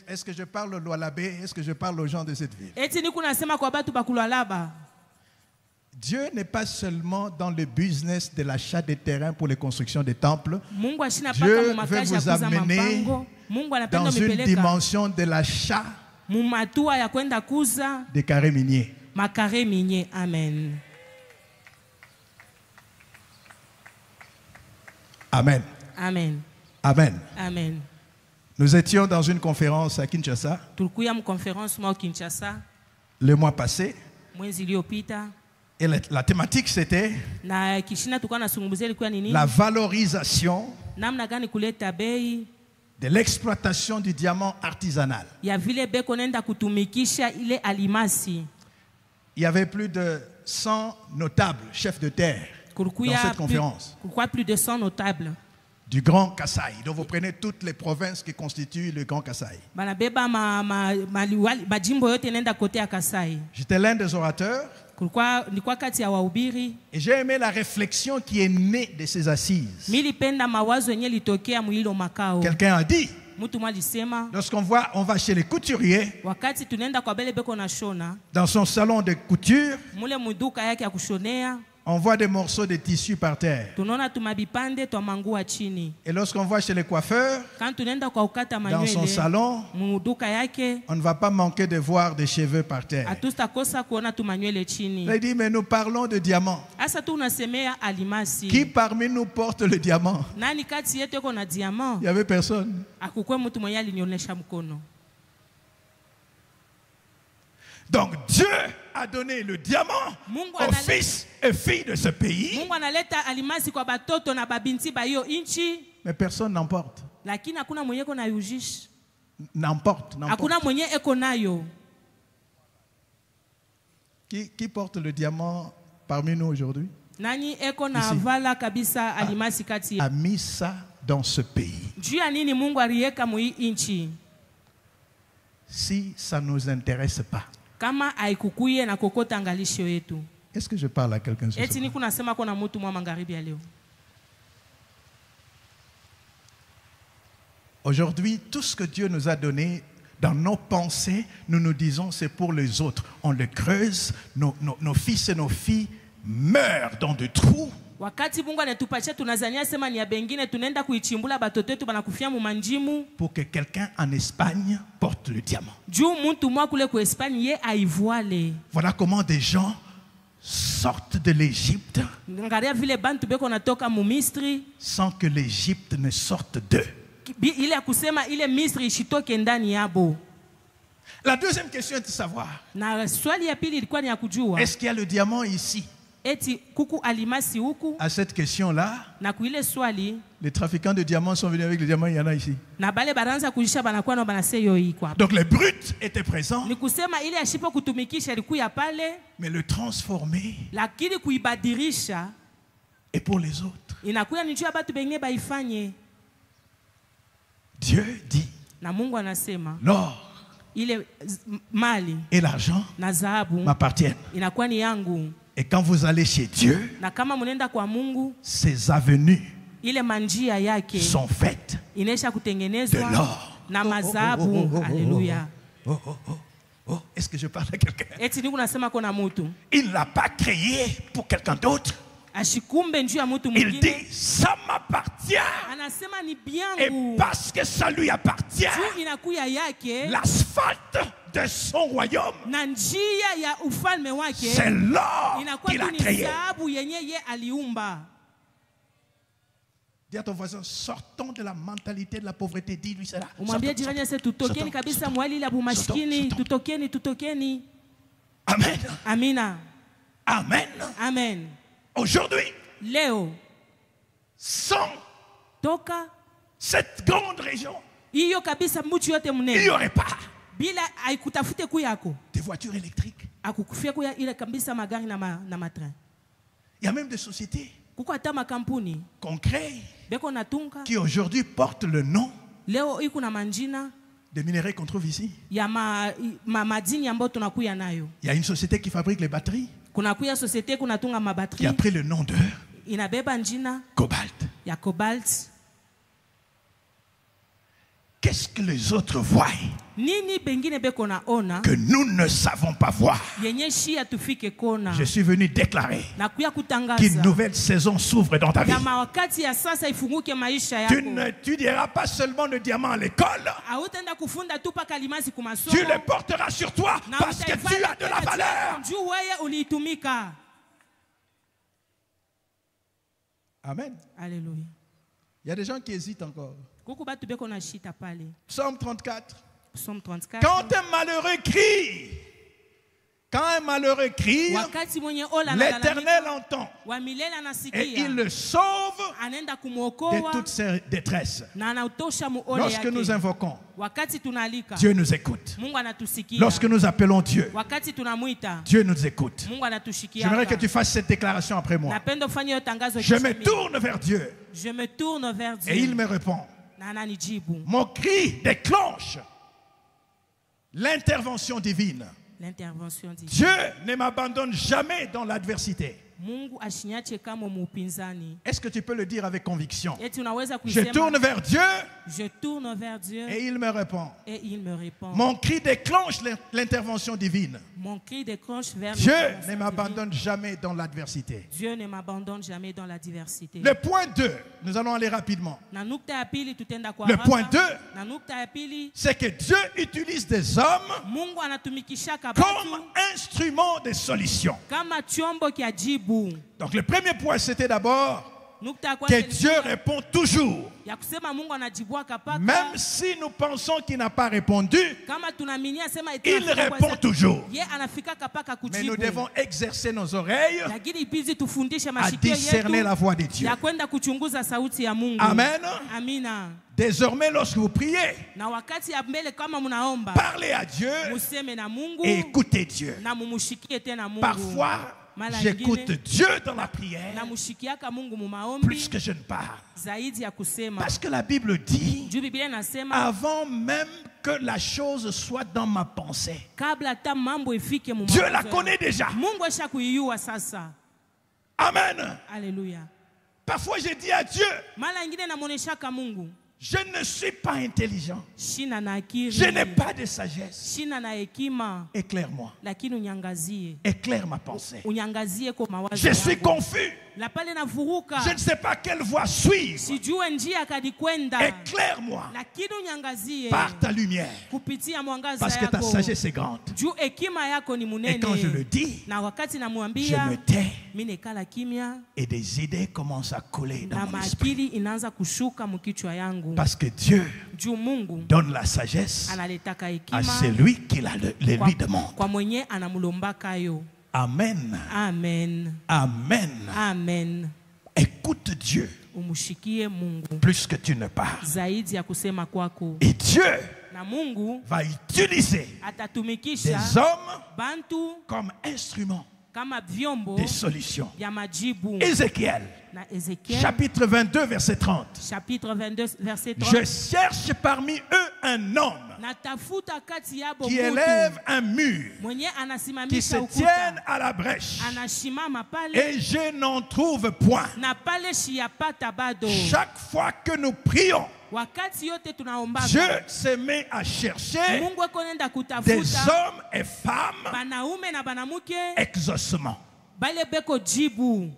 Est-ce que je parle au Loalabé? Est-ce que je parle aux gens de cette ville? Eti niku nasema kwa batu bakulwalaba. Dieu n'est pas seulement dans le business de l'achat des terrains pour les constructions des temples. Mungu ashina paka Dieu mu veut makazi ya vous kuza amener mapango. Mungu anapenda dans une mipeleka dimension de l'achat mu matua ya kwenda kuza des carrés miniers. makare minye. Amen. Amen. Amen. Amen. Amen. Nous étions dans une conférence à Kinshasa Tulikuya mu conference mwa Kinshasa le mois passé mwezi iliyopita, et la thématique c'était na kishina tulikuwa nasungumzia ilikuwa ni nini? la valorisation Namna gani kuleta bei de l'exploitation du diamant artisanal. ya vile beko nenda kutumikisha ile alimasi. Il y avait plus de 100 notables chefs de terre dans cette conférence. Kulikuwa plus de 100 notables. Du Grand Kasaï. Donc vous prenez toutes les provinces qui constituent le Grand Kasaï. Banabeba majimbo yote nenda kote ya Kasai. J'étais l'un des orateurs Nilikuwa kati ya wahubiri. Et j'ai aimé la réflexion qui est née de ces assises. Nilipenda mawazo yenye litokea mwilo makao. Quelqu'un a dit, Mtu mwalisema, lorsqu'on va chez les couturiers, wakati tunaenda kwa bele beko na shona, dans son salon de couture, mule muduka yake ya kushonea, on voit des morceaux de tissu par terre. tunaona tumabipande twa mangua chini. Et lorsqu'on va chez les coiffeurs, Quand tunaenda kwa ukata dans son manywele, salon, muduka yake, on ne va pas manquer de voir des cheveux par terre. atustakosa kuona tu manywele chini. Il dit, mais nous parlons de diamants. Asa tu unasemea alimasi. Qui parmi nous porte le diamant? Nani kati yetu yuko na diamant? Il n'y avait personne. Akukwe mtu mwenye alinionyesha mkono. Donc Dieu a donné le diamant aux fils et filles de ce pays. Mungu analeta alimasi kwa batoto na babinti ba hiyo inchi. Mais personne n'emporte. Lakini hakuna mwenye eko na yujish. N'emporte. Hakuna mwenye eko nayo. Qui porte le diamant parmi nous aujourd'hui? Nani eko na vala kabisa alimasi kati. A mis ça dans ce pays. Juu ya nini Mungu aliweka mu hii inchi? Si ça ne nous intéresse pas. Kama haikukuye na kokota angalisho yetu. Est-ce que je parle à quelqu'un ce soir? Eti niku nasema kuna mtu mwa magharibi ya leo. Aujourd'hui, tout ce que Dieu nous a donné, dans nos pensées, nous nous disons c'est pour les autres. On le creuse, nos fils et nos filles meurent dans des trous. Wakati Mungu anatupatia tunazania sema ni ya bengine, tunaenda kuichimbula batoto wetu banakufia mu manjimu. Pour que quelqu'un en Espagne porte le diamant. Juu mtu mwa kule ku Espagne ye aivoile. Voilà comment des gens sortent de l'Égypte Ngaria vile bantu beko natoka mu Misri sans que l'Égypte ne sorte d'eux. Ile akusema ile Misri ishitoke ndani yabo. La deuxième question est de savoir, na swali ya pili ilikuwa ni ya kujua, est-ce qu'il y a le diamant ici? Eti kuku alimasi huku? À cette question-là, na kuile swali, les trafiquants de diamants sont venus avec le diamant, il y en a ici. Na bale baranza kujisha banakuwa na banaseyo hii kwa. Donc les brutes étaient présents. Ni kusema ile ashipo kutumikisha ilikuwa pale, mais le transformer, lakini kuibadilisha et pour les autres. Inakuwa ni juu ya batu bengine baifanye. Dieu dit, na Mungu anasema, l'or ile mali et l'argent na dhahabu m'appartiennent. Inakuwa ni yangu. Et quand vous allez chez Dieu, na kama munenda kwa Mungu, ces avenues ile manjia yake sont faites inesha kutengenezwa de l'or. Na mazabu. Alléluia. Est-ce que je parle à quelqu'un? Eti niku nasema kuna mutu. Il ne l'a pas créé pour quelqu'un d'autre. Ashikumbe njuu ya mutu mwingine. Il dit, ça m'appartient. Anasema ni byangu. Et parce que ça lui appartient, juu inakuya yake, l'asphalte de son royaume, na njia ya ufalme wake, c'est l'or qu'il a créé. Inakuwa ni yenye ye aliumba. Dis à ton voisin, sortons de la mentalité de la pauvreté. Dis-lui cela. Umwambie jirani ase tutokeni kabisa mwali la bumashikini, tutokeni. Amen. Amina. Amen. Amen. Aujourd'hui, leo, sans toka cette grande région, hiyo kabisa mtu yote mnene, il n'y aurait pas bila aikutafute kuyako des voitures électriques. Akukufia kuya ile kabisa magari na matran. Il y a même des sociétés kuko hata makampuni qu'on crée beko natunga qui aujourd'hui portent le nom leo iko na manjina des minerais qu'on trouve ici. Ya madini ambayo tunakuya nayo. Il y a une société qui fabrique les batteries. Kunakuya société kunatunga mabatterie. Qui a pris le nom de inabeba njina Cobalt. Ya Cobalt. Qu'est-ce que les autres voient nini bengine beko na ona que nous ne savons pas voir? Yenye shia tufike kona. Je suis venu déclarer kutangaza qu'une nouvelle saison s'ouvre dans ta vie. Ya wakati ya sasa ifunguke maisha yako. Tu n'étudieras pas seulement le diamant à l'école. Hautaenda kufunda tu paka limasi kumasomo. Tu le porteras sur toi parce que tu as de la valeur. Juu wewe uliitumika. Amen. Alléluia. Il y a des gens qui hésitent encore. Psaume 34. Psaume 34. Quand un malheureux crie, l'Éternel entend et il le sauve de toutes ses détresses. Lorsque nous invoquons, Dieu nous écoute. Lorsque nous appelons Dieu, Dieu nous écoute. J'aimerais que tu fasses cette déclaration après moi. Je me tourne vers Dieu. Et il me répond. Mon cri déclenche l'intervention divine. L'intervention divine. Dieu ne m'abandonne jamais dans l'adversité. Mungu ashinyache kama mupinzani. Est-ce que tu peux le dire avec conviction? Eti unaweza Je kusema, tourne vers Dieu je tourne vers Dieu et il me répond. et il me répond. Mon cri déclenche l'intervention divine. Mon cri déclenche vers Dieu l'intervention ne m'abandonne jamais dans l'adversité. divine. Dieu ne m'abandonne jamais dans la diversité. Le point 2, nous allons aller rapidement. Na nukta ya pili tutenda kwa Le haraka. point 2, Na nukta ya pili c'est que Dieu utilise des hommes Mungu anatumikishaka comme batu instrument de solution. kama chombo kia jibu. Donc le premier point, c'était d'abord Nukta ya kwanza que Dieu ilikuwa répond toujours. ya kusema Mungu anajibuaka paka. Même si nous pensons qu'il n'a pas répondu, Kama tunaminia sema eti il anafika kwa répond sasa, toujours. ye anafikaka paka Mais kujibu. nous devons exercer nos oreilles Lakini ibidi tufundishe à mashikio discerner la yetu voix de Dieu. ya kwenda kuchunguza sauti ya Mungu. Amen. Amina. Désormais, lorsque vous priez, Na wakati ya mbele kama munaomba, parlez à Dieu museme na Mungu et écoutez Dieu. na mumushikie tena Mungu. Parfois, Mala j'écoute ingine, Dieu dans la prière na mushikiaka Mungu plus mumaombi que je ne parle. zaidi ya kusema. Parce que la Bible dit, Juu Biblia inasema avant même que la chose soit dans ma pensée, kabla hata mambo ifike mu Dieu mawazo la yangu, connaît déjà. Mungu asha kuiua sasa. Amen. Haleluya. Parfois, je dis à Dieu, Mala ingine namoneshaka Mungu, je ne suis pas intelligent. shina na akili, Je n'ai pas de sagesse. shina na hekima, Éclaire-moi. lakini unyangazie. Éclaire ma pensée. Unyangazie kwa mawazo Je suis yangu. confus. La pale navuruka, Je ne sais pas quelle voie suivre. sijue njia kadikwenda, Éclaire-moi lakini unyangazie par ta lumière. kupitia mwangaza Parce que ta yako. sagesse est grande. Juu hekima yako ni Et munene. quand je le dis, Na wakati je namwambia, me tais mimi nekala kimya et des idées commencent à couler na dans mon esprit. maakili inaanza kushuka mkichwa yangu. Parce que Dieu Juu Mungu donne la sagesse analetaka à hekima celui qui le kwa, lui demande. kwa mwenye anamulombaka yo. Amen. Amen. Amen. Amen. Écoute Dieu Umushikie Mungu plus que tu ne parles. zaidi ya kusema kwako. Et Dieu Na Mungu va utiliser atatumikisha des hommes bantu comme instruments kama vyombo de solutions. vya majibu. Ézéchiel, Na Ezekiel chapitre 22, verset 30. chapitre 22 verset Je 30. cherche parmi eux un homme Natafuta kati yabo qui mtu élève un mur, mwenye qui anasimamisha se tienne ukuta, à la brèche. anashimama pale Et je n'en trouve point. na pale shiyapata bado. Chaque fois que nous prions, Wakati yote Dieu tunaombaka, se met à chercher Mungu eko nenda des kutafuta hommes et femmes banaume na banamuke exaucement. bale beko jibu.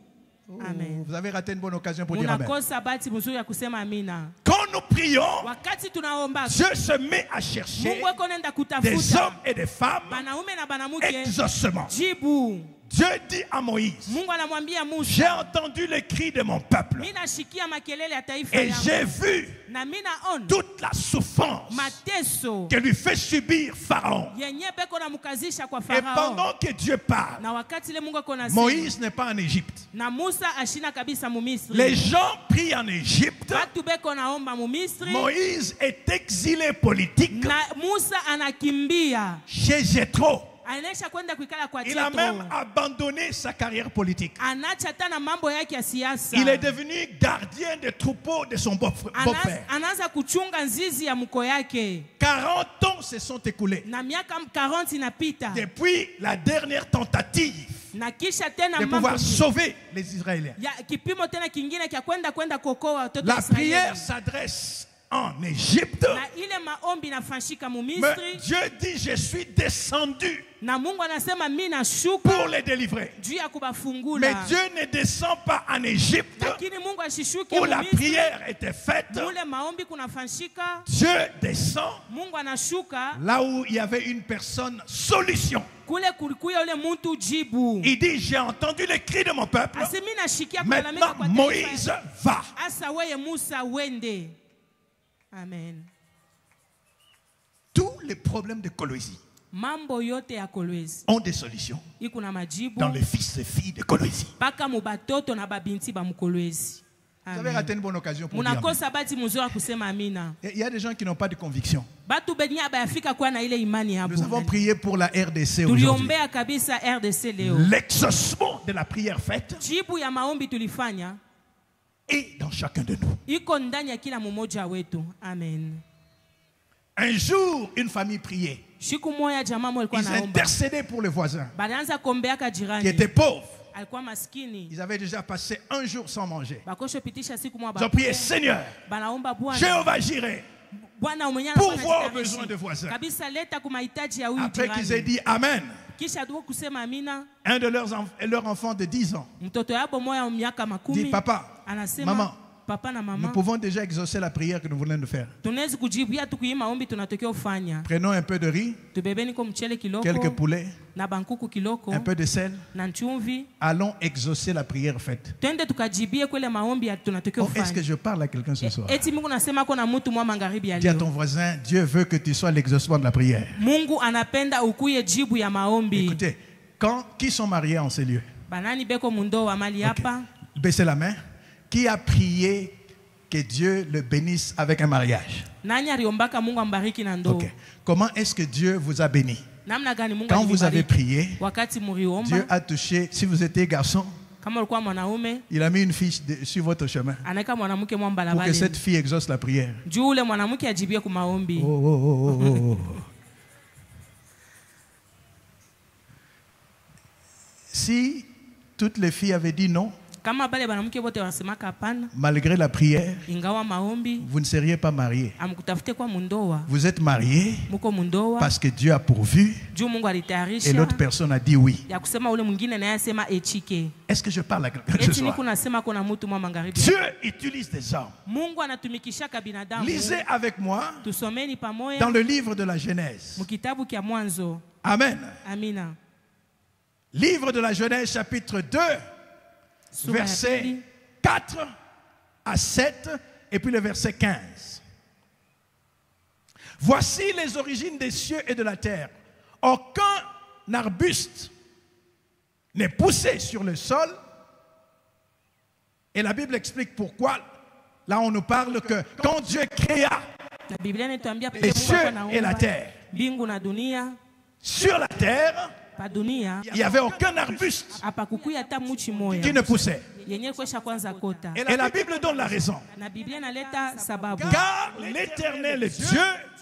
Amen. Vous avez raté une bonne occasion pour dire Amen. Munakosa bahati mzuri ya kusema amina. Quand nous prions, Wakati tunaomba, Dieu se met à chercher Mungu eko nenda des kutafuta hommes et des femmes banaume na banamuke exaucement. jibu. Dieu dit à Moïse, Mungu anamwambia j'ai Musa, entendu le cri de mon peuple mimi nashikia makelele ya taifa et yangu j'ai vu na mimi naona toute la souffrance mateso que lui fait subir Pharaon. yenye beko na mukazisha kwa Et Farao. pendant que Dieu parle, Na wakati ile Mungu ako nasema, Moïse n'est pas en Égypte. na Musa ashina kabisa mu Misri. Les gens prient en Égypte. Batu beko naomba mu Misri. Moïse est exilé politique Na Musa anakimbia. chez Jéthro. Anaisha kwenda kuikala kwa Il a même Jethro. abandonné sa carrière politique. Anacha tana mambo yake ya siasa. Il est devenu gardien des troupeaux de son beau-père. Anaanza kuchunga nzizi ya mko yake. 40 ans se sont écoulés Na miaka 40 inapita. depuis la dernière tentative Na kisha tena de mambo pouvoir sauver les Israéliens. ya kipimo tena kingine kia kwenda kuokoa watoto La wa Israeli. prière s'adresse en Égypte. Na ile maombi nafanyika mu Mais Misri. Dieu dit, je suis descendu Na Mungu anasema mimi nashuka pour les délivrer. juu ya kubafungula. Mais Dieu ne descend pas en Égypte Lakini Mungu ashishuke où mu la Misri. prière était faite. Mule maombi kunafanyika. Dieu descend Mungu anashuka là où il y avait une personne solution. kule kulikuya ule muntu jibu. Il dit, j'ai entendu les cris de mon peuple. Asi mimi nashikia kulalamika Maintenant, kwa Moïse taifa. va. Asa weye Musa wende. Amen. Tous les problèmes de Colosie Mambo yote ya Kolwezi ont des solutions iko na majibu dans les fils et filles de Colosie. paka mu batoto na babinti ba Mkolwezi. Vous avez raté une bonne occasion pour dire Amen. Munakosa bati muzuri kusema amina. Il y a des gens qui n'ont pas de conviction. Batu benye abayafika kwa na ile imani hapo. Nous avons prié pour la RDC aujourd'hui. Tuliombea kabisa RDC leo. L'exaucement de la prière faite Jibu ya maombi tulifanya est dans chacun de nous. iko ndani ya kila mmoja wetu. Amen. Un jour, une famille priait. Siku moja jamaa moja alikuwa Ils anaomba. intercédaient pour les voisins Balianza kuombeaka qui jirani. étaient pauvres. Alikuwa maskini. Ils avaient déjà passé un jour sans manger. Bakosho pitisha siku moja Ils ont prié, Seigneur, banaomba Bwana. Jéhovah Jireh, Bwana mwenyewe pourvoir aux besoins de voisins. kabisa leta kwa mahitaji ya huyu Après qu'ils aient jirani. dit Amen, Kisha ndio kusema amina. un de leurs enfants de 10 ans Mtoto yabo moya wa miaka dit, makumi Papa, anasema maman, papa na nous mama pouvons déjà exaucer la prière que nous venons de faire. tunaweza kujibia tukuyi maombi tunatokea ufanya. Prenons un peu de riz, Tubebeni kwa mchele quelques kiloko poulets, na bankuku kiloko un peu de sel. na nchumvi. Allons exaucer la prière faite. Twende tukajibie kwele maombi ya tunatokea Oh, est-ce que ufanya. je parle à quelqu'un ce soir? Eti Mungu nasema kuna mtu mwa magharibi ya Dis à leo. ton voisin, Dieu veut que tu sois l'exaucement de la prière. Mungu anapenda ukuye jibu ya maombi. Écoutez, qui sont mariés en ces lieux? Banani beko mundo wa mali Ok. hapa. Baissez la main. Qui a prié que Dieu le bénisse avec un mariage? Nani aliombaka Mungu ambariki na ndoo? Ok. Comment est-ce que Dieu vous a béni? Namna gani Mungu Quand vous avez alibariki? prié, Wakati muriomba, Dieu a touché. Si vous étiez garçon, kama ulikuwa mwanaume, il a mis une fiche sur votre chemin anaweka mwanamke mwa pour que mbalabala. cette fille exauce la prière. Juu ule mwanamke ajibie kwa maombi. Oh, oh, oh, oh, oh. Si toutes les filles avaient dit non, Kama bale banamke bote wanasemaka hapana, malgré la prière, ingawa maombi, vous ne seriez pas mariés. amkutafute kwa mundoa. Vous êtes mariés Muko mundoa, parce que Dieu a pourvu juu Mungu et alitayarisha. l'autre personne a dit oui. Ya kusema ule mwingine naye asema echike. Est-ce que je parle à quelqu'un ce Eti soir? niko nasema kuna mtu mwa magharibi. Dieu utilise des hommes. Mungu anatumikishaka binadamu. Lisez avec moi Tusomeni pamoja dans le livre de la Genèse. mukitabu kya Mwanzo. Amen. Amina. Livre de la Genèse, chapitre 2, Sura ya versets pili, 4 à 7, et puis le verset 15. Voici les origines des cieux et de la terre. Aucun arbuste n'est poussé sur le sol. Et la Bible explique pourquoi. Là, on nous parle que quand Dieu créa na Biblia inatuambia les pia Mungu cieux alikuwa et la anaumba terre, mbingu na dunia. sur la terre, Pa dunia il n'y avait aucun arbuste apakukuya hata muchi qui moya ne poussait. yenye kwesha kwanza kota. Et la Bible donne la raison. Na Biblia inaleta sababu. Car l'Éternel Dieu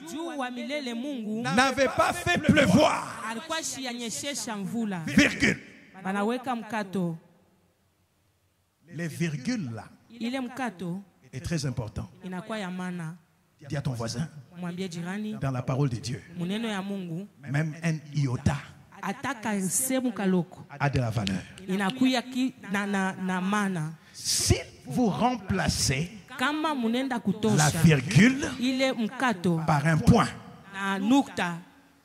Juu wa milele Mungu n'avait pas fait pleuvoir. alikuwa shianyeshesha mvula. Virgule. Banaweka mkato. Les virgules là Ile mkato est très important. inakuwa ya maana. Dis à ton voisin, Mwambie jirani dans la parole de Dieu, muneno ya Mungu même un iota ataka semu kaloko a de la valeur. inakuya na maana. Si vous remplacez Kama munenda la kutosha virgule ile mkato par un point, na nukta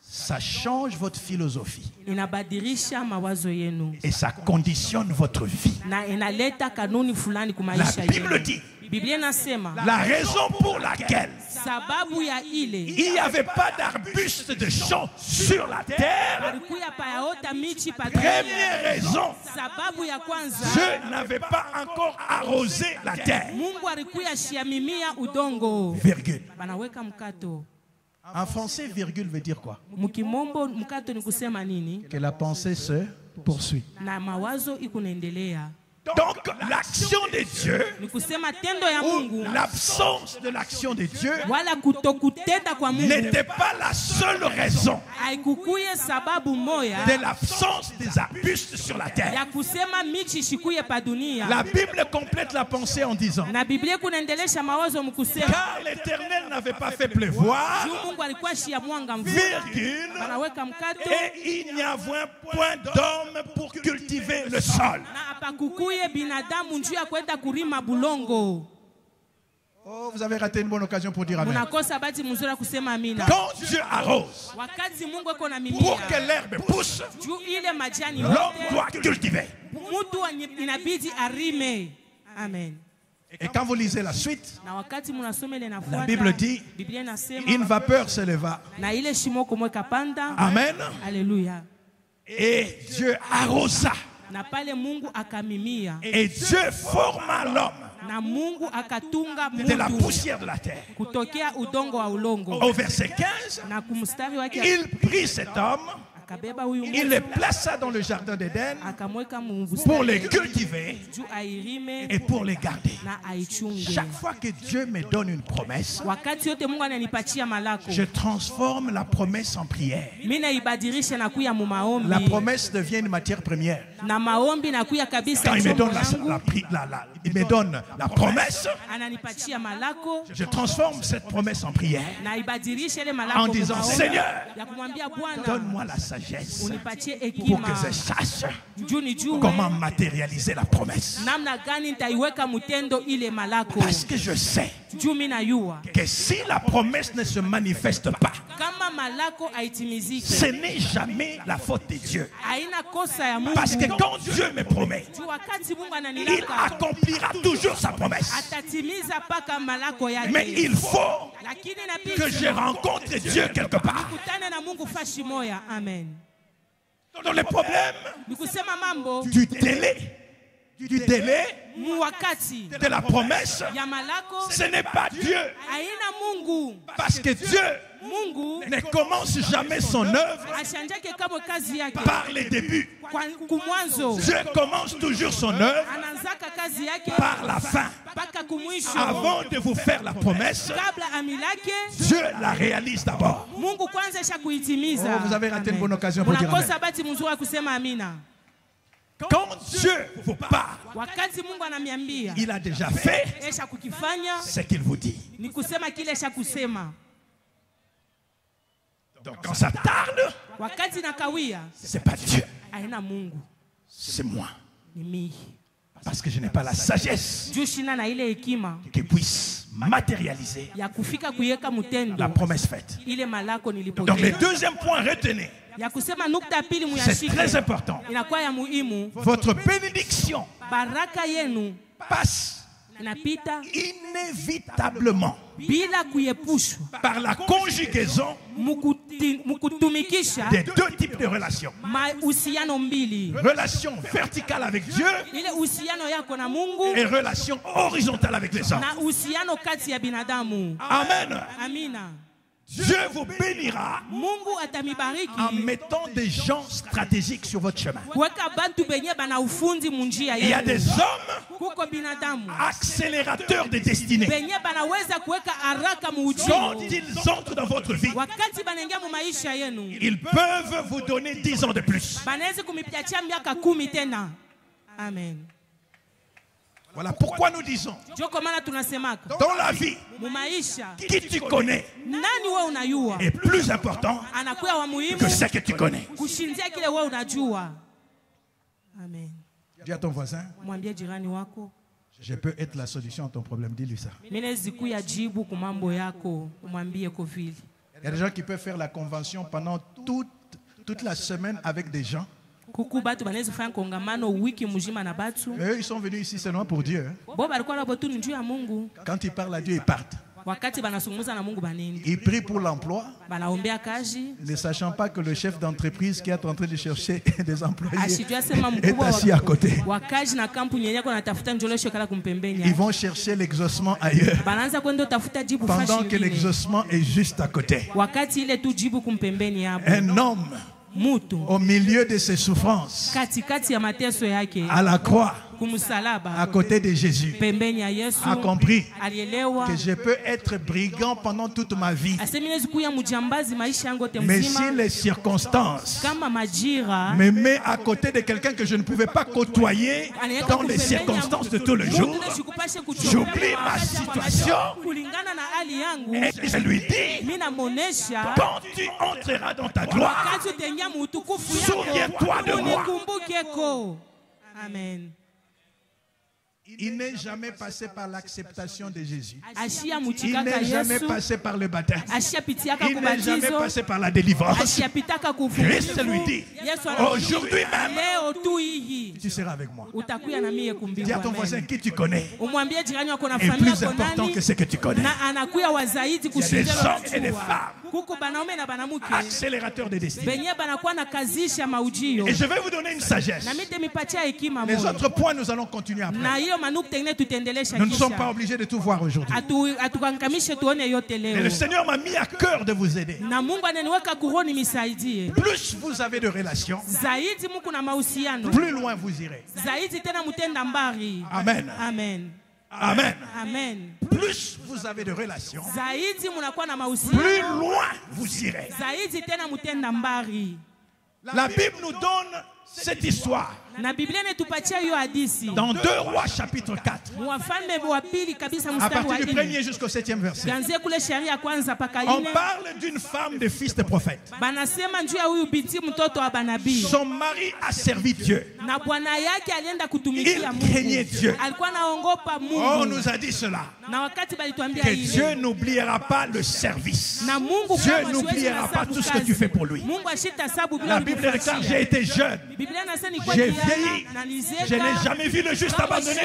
ça change votre philosophie inabadilisha mawazo yenu et ça conditionne votre vie. na inaleta kanuni fulani kwa La maisha Bible yenu. dit, Biblia inasema la raison pour laquelle sababu ya ile il n'y avait pas d'arbuste de champ sur la terre, alikuya payaota michi pa première dunia. raison, Sababu ya kwanza Dieu n'avait pas encore arrosé la terre. Mungu alikuya shiamimia udongo. Virgule. Banaweka mkato. En français, virgule veut dire quoi? Mukimombo mkato ni kusema nini? Que la pensée se poursuit. Na mawazo ikunaendelea. Donc, l'action de Dieu Ni kusema tendo ya ou Mungu l'absence de l'action de Dieu wala kutokutenda kwa Mungu n'était pas la seule raison haikukuye sababu moya de l'absence des arbustes sur la terre. ya kusema michi shikuye pa dunia. La Bible complète la pensée en disant, Na Biblia kunaendelesha mawazo mkusema car l'Éternel n'avait pas fait pleuvoir, juu Mungu alikuwa shia mwanga mvua. virgule, Banaweka mkato et il n'y avait point d'homme pour cultiver le sol. na apakukuye binadamu njuu ya kwenda kurima bulongo. Oh, vous avez raté une bonne occasion pour dire Amen. Munakosa bati mzuri kusema amina. Quand Dieu arrose, Wakati Mungu eko na pour mimea que l'herbe pousse, juu ile majani l'homme yote doit cultiver. mtu inabidi arime. Amen. Et quand vous lisez la suite, Na wakati munasoma ile la nafuata Bible dit, Biblia inasema une vapeur se leva. na ile shimo komweka panda. Amen. Alléluia. Et Dieu arrosa. Na pale Mungu akamimia Et Dieu forma l'homme na Mungu akatunga de la mtu poussière de la terre. kutokea udongo wa ulongo. Au verset 15, Na kumstari wake il prit cet homme akabeba huyu Il les plaça dans le jardin d'Éden akamweka pour les cultiver juu airime et pour les garder. na aichunge. Chaque fois que Dieu me donne une promesse, Wakati yote Mungu ananipatia malako, je transforme la promesse en prière. mimi naibadilisha na kuya mu maombi. La promesse devient une matière première. Na maombi na kuya kabisa. Quand il me donne il me donne la promesse, ananipatia malako, je transforme cette promesse en prière na ibadilisha ile malako en disant, Seigneur, ya kumwambia Bwana, donne-moi la sagesse unipatie pour hekima que je sache juu nijue comment matérialiser la promesse. namna gani nitaiweka mutendo ile malako. Parce que je sais Juu mimi najua que si la promesse ne se manifeste pas, kama malako haitimiziki, ce n'est jamais la faute de Dieu. haina kosa ya Mungu. Parce que quand Dieu me promet, Juu wakati Mungu il ananilaka accomplira toujours sa promesse. atatimiza paka malako yake. Mais il faut Lakini que inabidi je rencontre Dieu quelque part. kutane na Mungu fashi moya. Amen. Dans les problèmes Nikusema mambo du délai muwakati de la promesse, ya malako ce n'est pas Dieu. haina Mungu. Parce que Dieu Mungu ne commence jamais son œuvre ashanjake kama kazi yake par les débuts. kwa kumwanzo, Dieu commence toujours son œuvre ananzaka kazi yake par la fin. mpaka kumwisho. Avant de vous faire la promesse, Kabla amilake Dieu la réalise d'abord. Mungu kwanza isha kuitimiza. Oh, vous avez raté une Amen. bonne occasion pour dire amen. Unakosa bahati mzuri ya kusema amina. Quand Dieu vous parle, Wakati Mungu ananiambia il a déjà fait esha kukifanya, ce qu'il vous dit. ni kusema kile esha kusema. Donc quand ça tarde, Wakati nakawia c'est pas Dieu, haina Mungu, c'est moi. ni mimi. Parce que je n'ai pas la sagesse Juu shina na ile hekima qui puisse matérialiser ya kufika kuiweka mutendo la promesse faite. ile malako Donc le nilipokea. deuxième point, retenez, Ya kusema nukta pili c'est muyashike, très important. inakuwa ya muhimu. Votre bénédiction Baraka yenu passe inapita inévitablement bila kuyepushwa par la conjugaison mukutumikisha des deux types de relations. mahusiano mbili, Relation verticale avec Dieu ile uhusiano yako na Mungu et relation horizontale avec les hommes. na uhusiano kati ya binadamu. Amen. Amina. Dieu vous bénira Mungu atamibariki en mettant des gens stratégiques sur votre chemin. kuweka bantu benye bana ufundi munjia Il y a yenu. des hommes Kuko binadamu accélérateurs de destinée. benye banaweza kuweka haraka Quand muujimu. ils entrent dans votre vie, Wakati banaingia mu maisha yenu, ils peuvent vous donner 10 ans de plus. banaweza kumipiachia miaka 10 tena. Amen. Voilà pourquoi nous disons, Joko maana tunasemaka dans la vie, mu maisha, qui tu connais nani wewe unayua est plus important anakuwa wa muhimu que ce que tu connais. kushindia kile wewe unajua. Amen. Dis à ton voisin, Mwambie jirani wako, je peux être la solution à ton problème. Dis-lui ça. mimi naweza kuya jibu kwa mambo yako, umwambie kwa vile. Il y a des gens qui peuvent faire la convention pendant toute la semaine avec des gens. Kuku batu banaweza fanya kongamano wiki mzima na batu. Eux, ils sont venus ici seulement pour Dieu. Bo balikuwa na botu njuu ya Mungu. Quand ils parlent à Dieu, ils partent. Wakati banasungumuza na Mungu banini. Ils prient pour l'emploi, Banaombea kazi. ne sachant pas que le chef d'entreprise qui est en train de chercher des employés Ashijua sema est mkubwa assis à côté. wa kazi na kampuni yenyewe kwa natafuta njolosho kala kumpembeni. Ils vont chercher l'exaucement ailleurs, Banaanza kwenda tafuta jibu fashi pendant que ingine. l'exaucement est juste à côté. Wakati ile tu jibu kumpembeni hapo. Un homme, Mutu au milieu de ses souffrances, katikati ya mateso yake à la croix, kumsalaba à côté de Jésus, pembeni ya Yesu a compris alielewa que je peux être brigand pendant toute ma vie. asemine kuya mujambazi maisha yangu yote Mais si mzima les circonstances kama majira me met à côté de quelqu'un que je ne pouvais pas côtoyer dans les circonstances de tout le jour, j'oublie ma situation kulingana na hali yangu et je lui dis, mimi namonesha quand tu entreras dans ta gloire, wakati utaingia mu utukufu souviens-toi de yako moi. unikumbukeko. Amen. Il n'est jamais passé par l'acceptation de Jésus. Ashia Il muchikaka n'est jamais Yesu passé par le baptême. ashia pitiaka Il n'est jamais kubatizo passé par la délivrance. ashia pitaka Christ lui dit, aujourd'hui même, leo tu hii tu seras avec moi. utakuya na mie Dis kumbingwa. à ton voisin qui tu connais Umwambie jirani wako na est familia plus yako important nani que ce que tu connais. na anakuya wa zaidi Il y a des kushinda hommes et des femmes kuko banaume na banamuke accélérateur de destin. benye banakuwa na kazisha maujio. Et je vais vous donner une sagesse. Na mite mipatia hekima Les moyo. autres points, nous allons continuer après. Na hiyo manukte ngine tutendelesha Nous ne sommes pas kisha. obligés de tout voir aujourd'hui. Atukankamishe tuone yote Et le leo. Seigneur m'a mis à cœur de vous aider. Na Mungu ananiweka kuhoni misaidie. Plus vous avez de relations, Zaidi muku na mahusiano. plus loin vous irez. Zaidi tena mutenda mbari. Amen. Amen. Amen. Amen. Plus vous avez de relations, Zaidi munakuwa na mahusiano. plus loin vous irez. Zaidi tena mutenda mbari. La Bible nous donne cette histoire Na Biblia inatupatia hiyo hadithi. dans 2 Rois chapitre 4, Wafalme wa pili kabisa à mstari wa partir du 4. 1er jusqu'au 7e verset. Ganzie kule sheria kwanza paka On 4. parle d'une femme de fils de prophète. Banasema njuu ya huyu binti mtoto wa banabii. Son mari a servi Dieu. Na bwana yake alienda kutumikia Il craignait Dieu. Mungu. Alikuwa anaogopa Oh, Mungu. on nous a dit cela. Na wakati balituambia Que hili. Dieu n'oubliera pas le service. Na Mungu Dieu kama n'oubliera pas tout ce que tu fais pour lui. Mungu ashita sabu bila La Bible déclare, j'ai été jeune, Biblia inasema ni j'ai vieilli, je n'ai jamais vu le juste abandonné,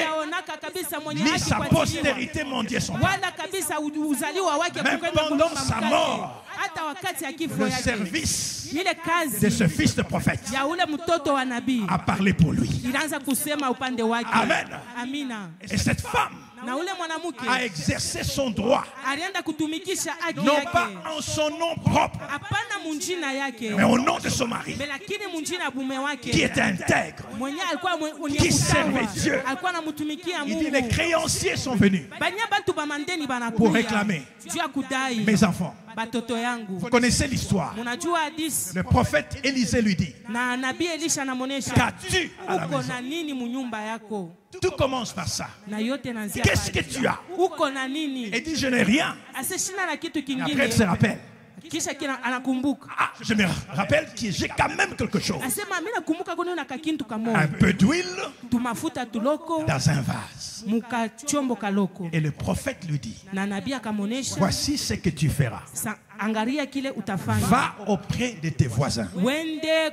ni sa postérité mendier son pain. wala kabisa uzaliwa wake Même kukwenda pendant kulomba sa mkate. mort, Hata wakati ya kifo le yake. service Ile de kazi ce fils de prophète ya ule mtoto wa nabii a parlé pour lui. ilianza kusema upande wake. Amen. Amina. Et cette femme Na ule mwanamke a exercé son droit, alienda kutumikisha haki non yake. pas en son nom propre, Hapana munjina yake. mais au nom de son mari, Lakini munjina bume wake. qui était intègre. Mwenye alikuwa mwenye Qui kutawa. servait Dieu. Alikuwa anamtumikia Il Mungu. dit, les créanciers sont venus. Banya batu bamandeni Pour banakuya. réclamer. Juu ya kudai. Mes enfants, Batoto yangu. vous connaissez l'histoire. Munajua hadithi. Le prophète Élisée lui dit, Na nabii Elisha anamuonesha. qu'as-tu à la Uko maison? na nini munyumba yako? Tout commence par ça. Na yote nanzia. Qu'est-ce que tu as? Uko na nini? Elle dit, je n'ai rien. Asishina na kitu Et après, elle se kingine. rappelle. Kisha anakumbuka. Ah, je me rappelle que j'ai quand même quelque chose. Asema mimi nakumbuka kuna na kakintu Un kamoja. peu d'huile Tumafuta tuloko dans un vase. muka chombo kaloko. Et le prophète lui dit, Na nabii akamuonesha. voici ce que tu feras. Angalia kile utafanya. Va auprès de tes voisins. Wende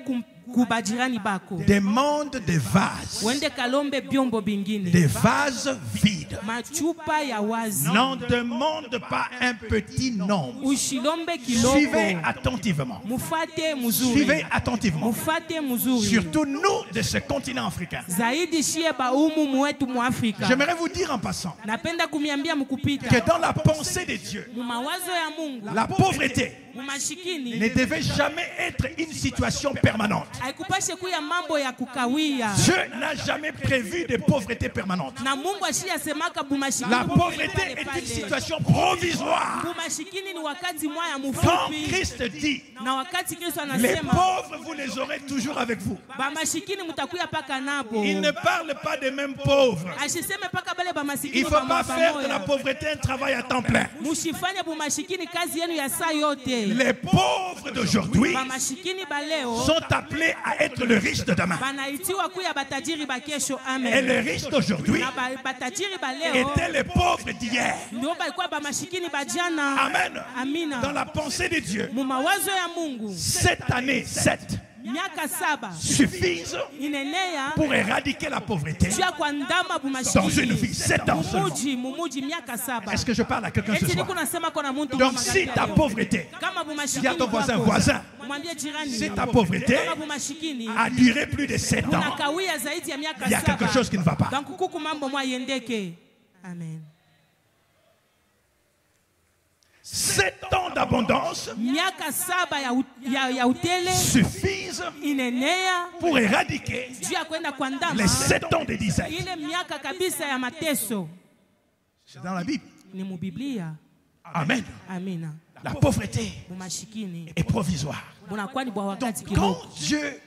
kubajirani bako. Demande des vases. Wende kalombe byombo bingine. Des vases vides. Machupa ya wazi. N'en demande pas un petit nombre. Ushilombe Suivez kiloko. attentivement. Mufate muzuri. Suivez attentivement. Mufate muzuri. Surtout nous de ce continent africain. Zaidi shie baumu mwetu mu Afrika. J'aimerais vous dire en passant Napenda kumiambia mkupita. que dans la pensée de Dieu, Mu mawazo ya Mungu. la pauvreté Mu mashikini. ne devait jamais être une situation permanente. Haikupashe kuya mambo ya kukawia. Dieu n'a jamais prévu de pauvreté permanente. Na Mungu ashiyasemaka bumashikini. La pauvreté est une situation provisoire. Bumashikini ni wakati mwaya Quand mufupi. Christ dit, Na wakati Kristo les anasema pauvres, vous les aurez toujours avec vous. bamashikini mutakuya paka napo. Il ne parle pas des mêmes pauvres. Ashiseme paka bale Il bamasikini ne faut pas faire de la pamoja. pauvreté un travail à temps plein. Mushifanye bumashikini kazi yenu ya saa yote. Les pauvres d'aujourd'hui Bamashikini baleo sont appelés à être le riche de demain. banaitiwa kuya batajiri bakesho. Et Amen. les riches d'aujourd'hui Na batajiri baleo étaient les pauvres d'hier. ndio balikuwa bamashikini bajana. Amen. Amina. Dans la pensée de Dieu, Mu mawazo ya Mungu cette année, 7, miaka 7 suffisent inenea pour éradiquer la pauvreté juu ya kuandama dans une vie. bumashikini 7 ans seulement. mumuji miaka 7. Est-ce que je parle à quelqu'un ce Eti soir? niko nasema kona muntu Donc kama si gani ta leo. pauvreté Kama Dis bumashikini à ton voisin, kwako, voisin, mwambie jirani, si ta pauvreté kama bumashikini a duré plus de 7 ans, unakawia zaidi ya miaka il y a quelque 7. chose qui ne va pas. Donc kuku mambo mwa yendeke. Amen. 7 ans d'abondance Miaka 7 ya utele suffisent inenea pour éradiquer juu ya kwenda kuandama les 7 ans de disette. ile miaka kabisa ya mateso. C'est dans la Bible. Ni mu Biblia. Amen. Amina. La pauvreté Bumashikini est provisoire. bunakuwa ni bwa wakati Donc quand kidogo. Dieu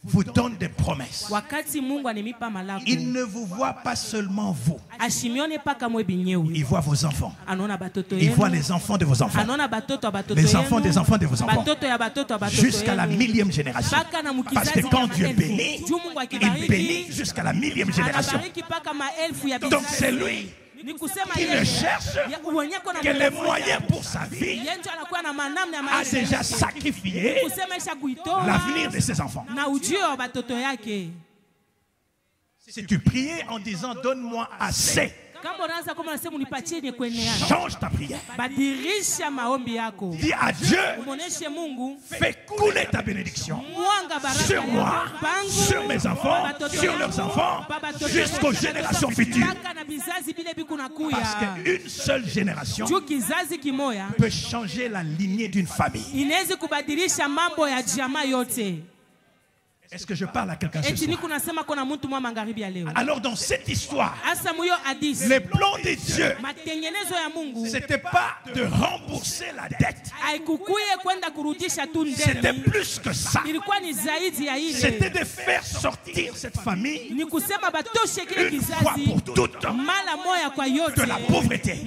vous donne des promesses, Wakati Mungu animipa malako, il ne vous voit pas seulement vous. ashimione paka mwe binyewe. Il voit vos enfants. Anaona batoto Il yenu. voit les enfants de vos enfants. Anaona batoto ya batoto Les yenu. enfants des enfants de vos enfants. Batoto ya batoto ya batoto Jusqu'à la yenu. 1000e génération. Paka na Parce que mukizazi quand ya Dieu maelfu. bénit, Juu Mungu il akibariki, bénit jusqu'à la 1000e génération. anabariki paka maelfu ya Donc vizazi. c'est lui Ni kusema qui yeye ne cherche uwenyeko na que les moyens pour sa vie, yenjo anakuwa na manamna ya a maisha déjà yake. sacrifié Kusema isha kuitoa l'avenir de ses enfants. na ujio wa batoto yake. Si tu priais en disant donne-moi assez, change ta prière. Dis à Dieu, fais couler ta bénédiction sur moi, sur mes enfants, sur leurs enfants, jusqu'aux générations futures. Parce qu'une seule génération peut changer la lignée d'une famille. Est-ce que je parle à quelqu'un ce soir? Alors dans cette histoire, les plans de Dieu, ce n'était pas de rembourser la dette. C'était plus que ça. C'était de faire sortir cette famille une fois pour toutes de la pauvreté.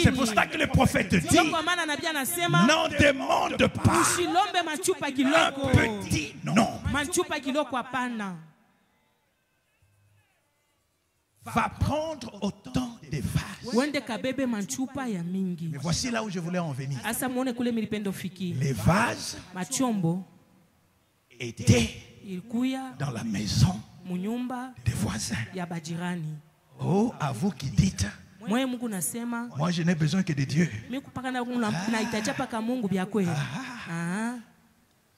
C'est pour ça que le prophète dit, n'en demande pas un petit nombre. Va prendre autant de vases. Mais voici là où je voulais en venir. Les vases étaient dans la maison des voisins. Oh, à vous qui dites, moi je n'ai besoin que de Dieu.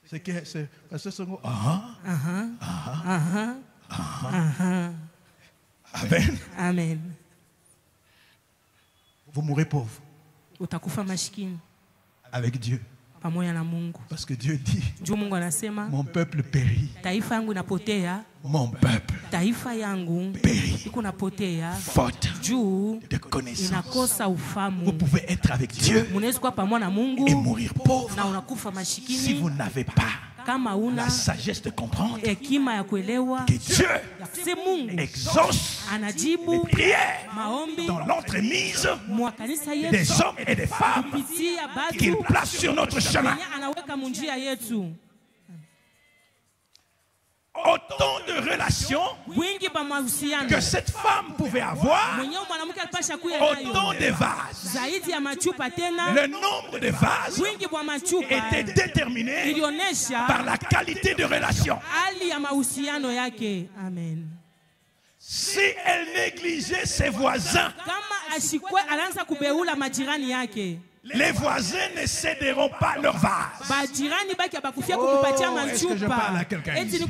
C'est que c'est Pasteur Songo. Amen. Amen. Vous mourrez pauvre. Avec Dieu. Parce que Dieu dit, mon peuple périt. Mon peuple périt. Faute de connaissance. Vous pouvez être avec Dieu et mourir pauvre si vous n'avez pas la sagesse de comprendre que Dieu exauce les prières dans l'entremise des hommes et des femmes qu'il place sur notre chemin. Autant de relations que cette femme pouvait avoir, autant de vases. Le nombre de vases était déterminé par la qualité de relation. Si elle négligeait ses voisins, les voisins ne céderont pas leurs vases. Oh, est-ce que je parle à quelqu'un ici?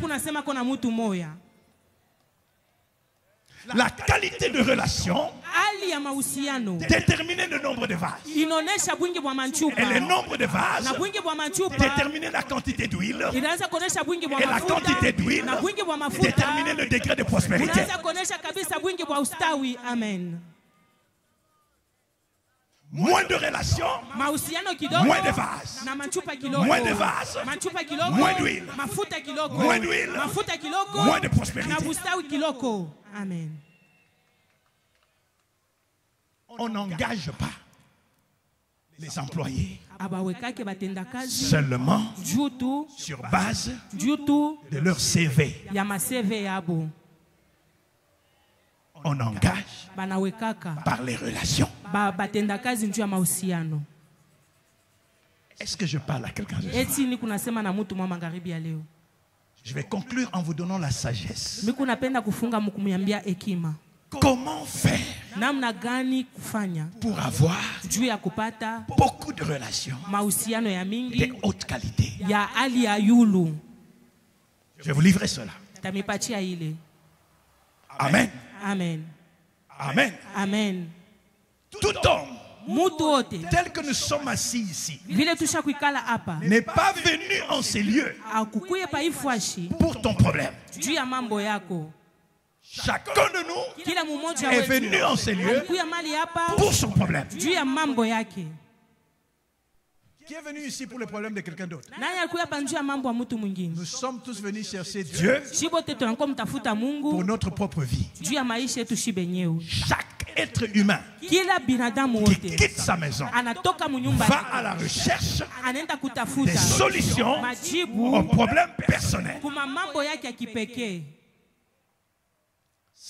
La qualité de relation déterminait le nombre de vases. Et le nombre de vases déterminait la quantité d'huile. Et la quantité d'huile déterminait le degré de prospérité. Moins de relations, moins de vases. Moins de vases, moins d'huile. Moins d'huile, moins de prospérité. Amen. On n'engage pas les employés seulement sur base de leur CV. On engage par les relations. Est-ce que je parle à quelqu'un? Je vais conclure en vous donnant la sagesse. Comment faire pour avoir beaucoup de relations de haute qualité? Je vais vous livrer cela. Amen. Amen. Amen. Amen. Tout homme tel que nous sommes assis ici n'est pas venu en ces lieux pour ton problème. Chacun de nous est venu en ces lieux pour son problème. Qui est venu ici pour le problème de quelqu'un d'autre? Nous sommes tous venus chercher Dieu pour notre propre vie. Chaque être humain qui quitte sa maison va à la recherche des solutions aux problèmes personnels.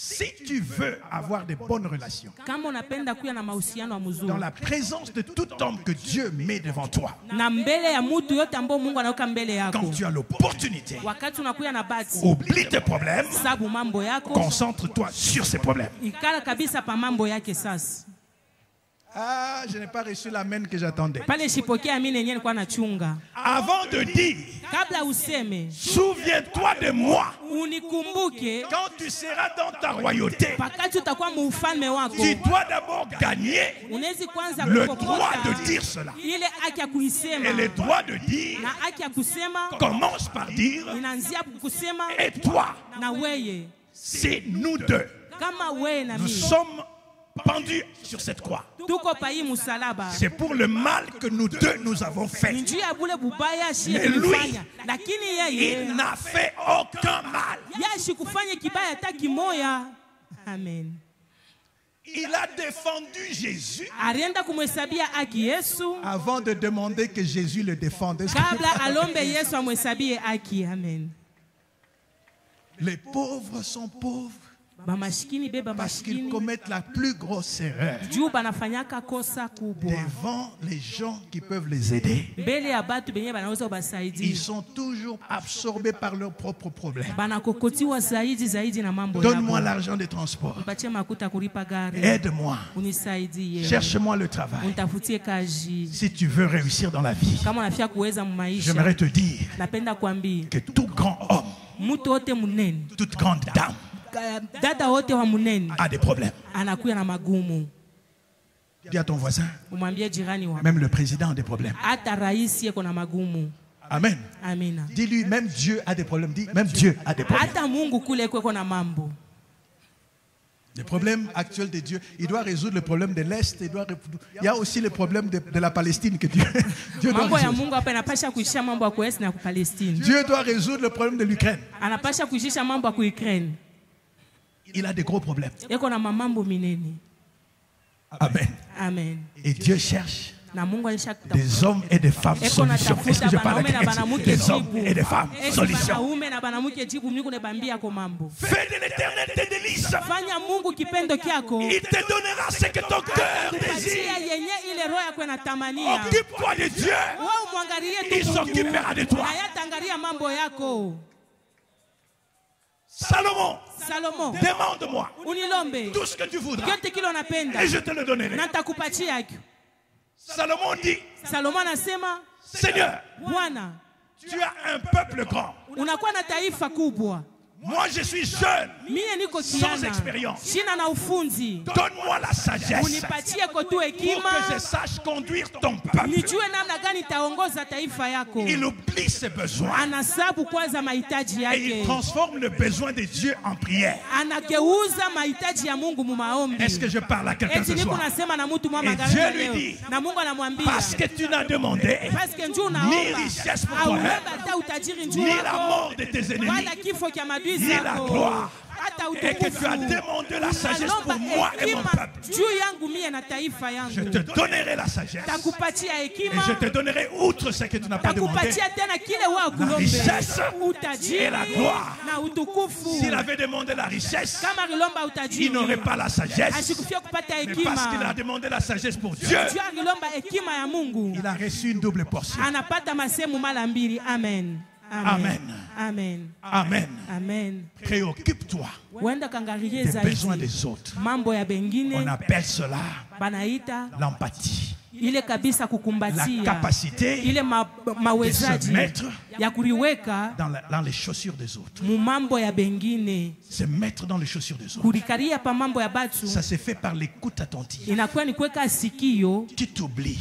Si tu veux avoir de bonnes relations, kama unapenda kuwa na mahusiano mzuri, dans la présence de tout homme que Dieu met devant toi, na mbele ya mtu yote ambao Mungu anaweka mbele yako, quand tu as l'opportunité, wakati unakuwa na bahati, oublie tes problèmes, sabu mambo yako, concentre-toi sur ces problèmes. ikala kabisa pa mambo yake sasa. Ah, je n'ai pas reçu l'amen que j'attendais. Pale shipokea mimi nenyewe nilikuwa nachunga. Avant de dire, Kabla useme, souviens-toi de moi. unikumbuke Quand tu seras dans ta royauté, wakati utakuwa mufalme wako, tu dois d'abord gagner unaweza kwanza le kupokota droit de dire cela. ile haki ya kuisema, Et le droit de dire na haki ya kusema commence par dire, inaanzia kusema et toi, na weye, c'est nous deux. kama weye na Nous mimi sommes pendus sur cette croix. tuko pa hii msalaba, C'est pour le mal que nous deux nous avons fait. njuu ya bule bubaya shie Mais lui, kufanya, lakini yeye Il n'a fait aucun mal. yashi kufanya kibaya hata kimoya. Amen. Il a défendu Jésus Alienda kumhesabia haki Yesu avant de demander que Jésus le défende. kabla alombe Yesu amhesabie haki. Amen. Les pauvres sont pauvres Bamashikini beba parce qu'ils mashikini commettent la plus grosse erreur juu banafanyaka kosa kubwa devant les gens qui peuvent les aider. mbele ya batu benye banaweza Ils basaidia, sont toujours absorbés par leurs propres problèmes. banakokotiwa zaidi na mambo Donne-moi yako. l'argent de transport. Nipatie makuta kulipa gari, Aide-moi. unisaidie, Cherche-moi le travail. unitafutie kazi. Si tu veux réussir dans la vie, Kama unafia kuweza mumaisha, j'aimerais te dire napenda kuambia que tout grand homme, mtu wote munene, toute grande dame dada wote wa munene a des problèmes. anakuya na magumu. Dis à ton voisin, Umwambie jirani wako, même le président a des problèmes. hata rais yeko na magumu. Amen. Amina. Dis-lui, même Dieu a des problèmes. Dis, même Dieu a des problèmes. Hata Mungu kule kweko na mambo. Les problèmes actuels de Dieu, il doit résoudre le problème de l'Est. Il y a aussi le problème de la Palestine que Dieu doit Mambo ya résoudre. Mungu hapa anapasha kuisha mambo ya kuesi na Palestine. Dieu doit résoudre le problème de l'Ukraine. Anapasha kuishisha mambo ya Ukraine. Il a des gros problèmes. Yeko na mambo minene. Amen. Amen. Et Dieu cherche Na Mungu alisha des hommes et des femmes eko na solutions. Est-ce que je parle à banaume na quelqu'un? banamuke Des hommes jibu. et des femmes solutions. Banaume na banamuke jibu Mungu ne bambia ko mambo. Fais de l'éternel tes délices. Fanya Mungu kipendo kyako. Il te donnera ce que ton cœur Kupatia désire. yenye ile roho yako inatamania. Occupe-toi de Dieu. Wewe muangalie tu Il Mungu. s'occupera de toi. Na yatangalia mambo yako. Salomon, Salomon, demande-moi unilombe tout ce que tu voudras yote kile unapenda et je te le donnerai. na nitakupatia. Salomon dit, Salomon anasema, Seigneur, Bwana, tu as un peuple grand. unakuwa na taifa kubwa. Moi, je suis jeune. Mie niko Sans kijana, expérience. sina na ufunzi. Donne-moi la sagesse Unipatie ko tu pour hekima, que je sache conduire ton peuple. nijue namna gani taongoza taifa yako. Il oublie ses besoins Anasabu kwanza mahitaji et il yake, transforme le besoin de Dieu en prière. anageuza mahitaji ya Mungu mu maombi. Est-ce que je parle à quelqu'un Eti ce niko soir? nasema na mtu mwa Et magharibi Dieu lui leo. dit, Na Mungu anamwambia, Parce que tu n'as demandé parce que njoo ni unaomba richesse pour auomba toi-même, hata utajiri njoo ni la wako, mort de tes ennemis, wala kifo cha maadui ni la zako, gloire. hata et que tu as utukufu. demandé la sagesse Alomba pour moi et mon hekima peuple. juu yangu mie na taifa Je yangu. te donnerai la sagesse Takupatia et hekima, je te donnerai outre ce que tu n'as pas demandé. takupatia tena kile wewe kulombe, richesse utajiri et la gloire. na utukufu. S'il avait demandé la richesse, Kama alilomba il utajiri, n'aurait pas la sagesse. ashikufia kupata Mais parce qu'il a hekima. demandé la sagesse pour Dieu, Juu alilomba hekima ya Mungu, il a reçu une double portion. anapata masemu mara mbili. Amen. Amen. Amen. Amen. Amen. Préoccupe-toi Wenda kangarie des besoins zaidi des autres. mambo ya On bengine, appelle cela banaita l'empathie. ile kabisa La kukumbatia, capacité ile mawezaji de se mettre ya kuliweka dans les chaussures des autres. mu mambo ya bengine, Se mettre dans les chaussures des autres. kulikaria pa mambo ya batu. Ça se fait par l'écoute attentive. Inakuwa ni kuweka sikio, Tu t'oublies.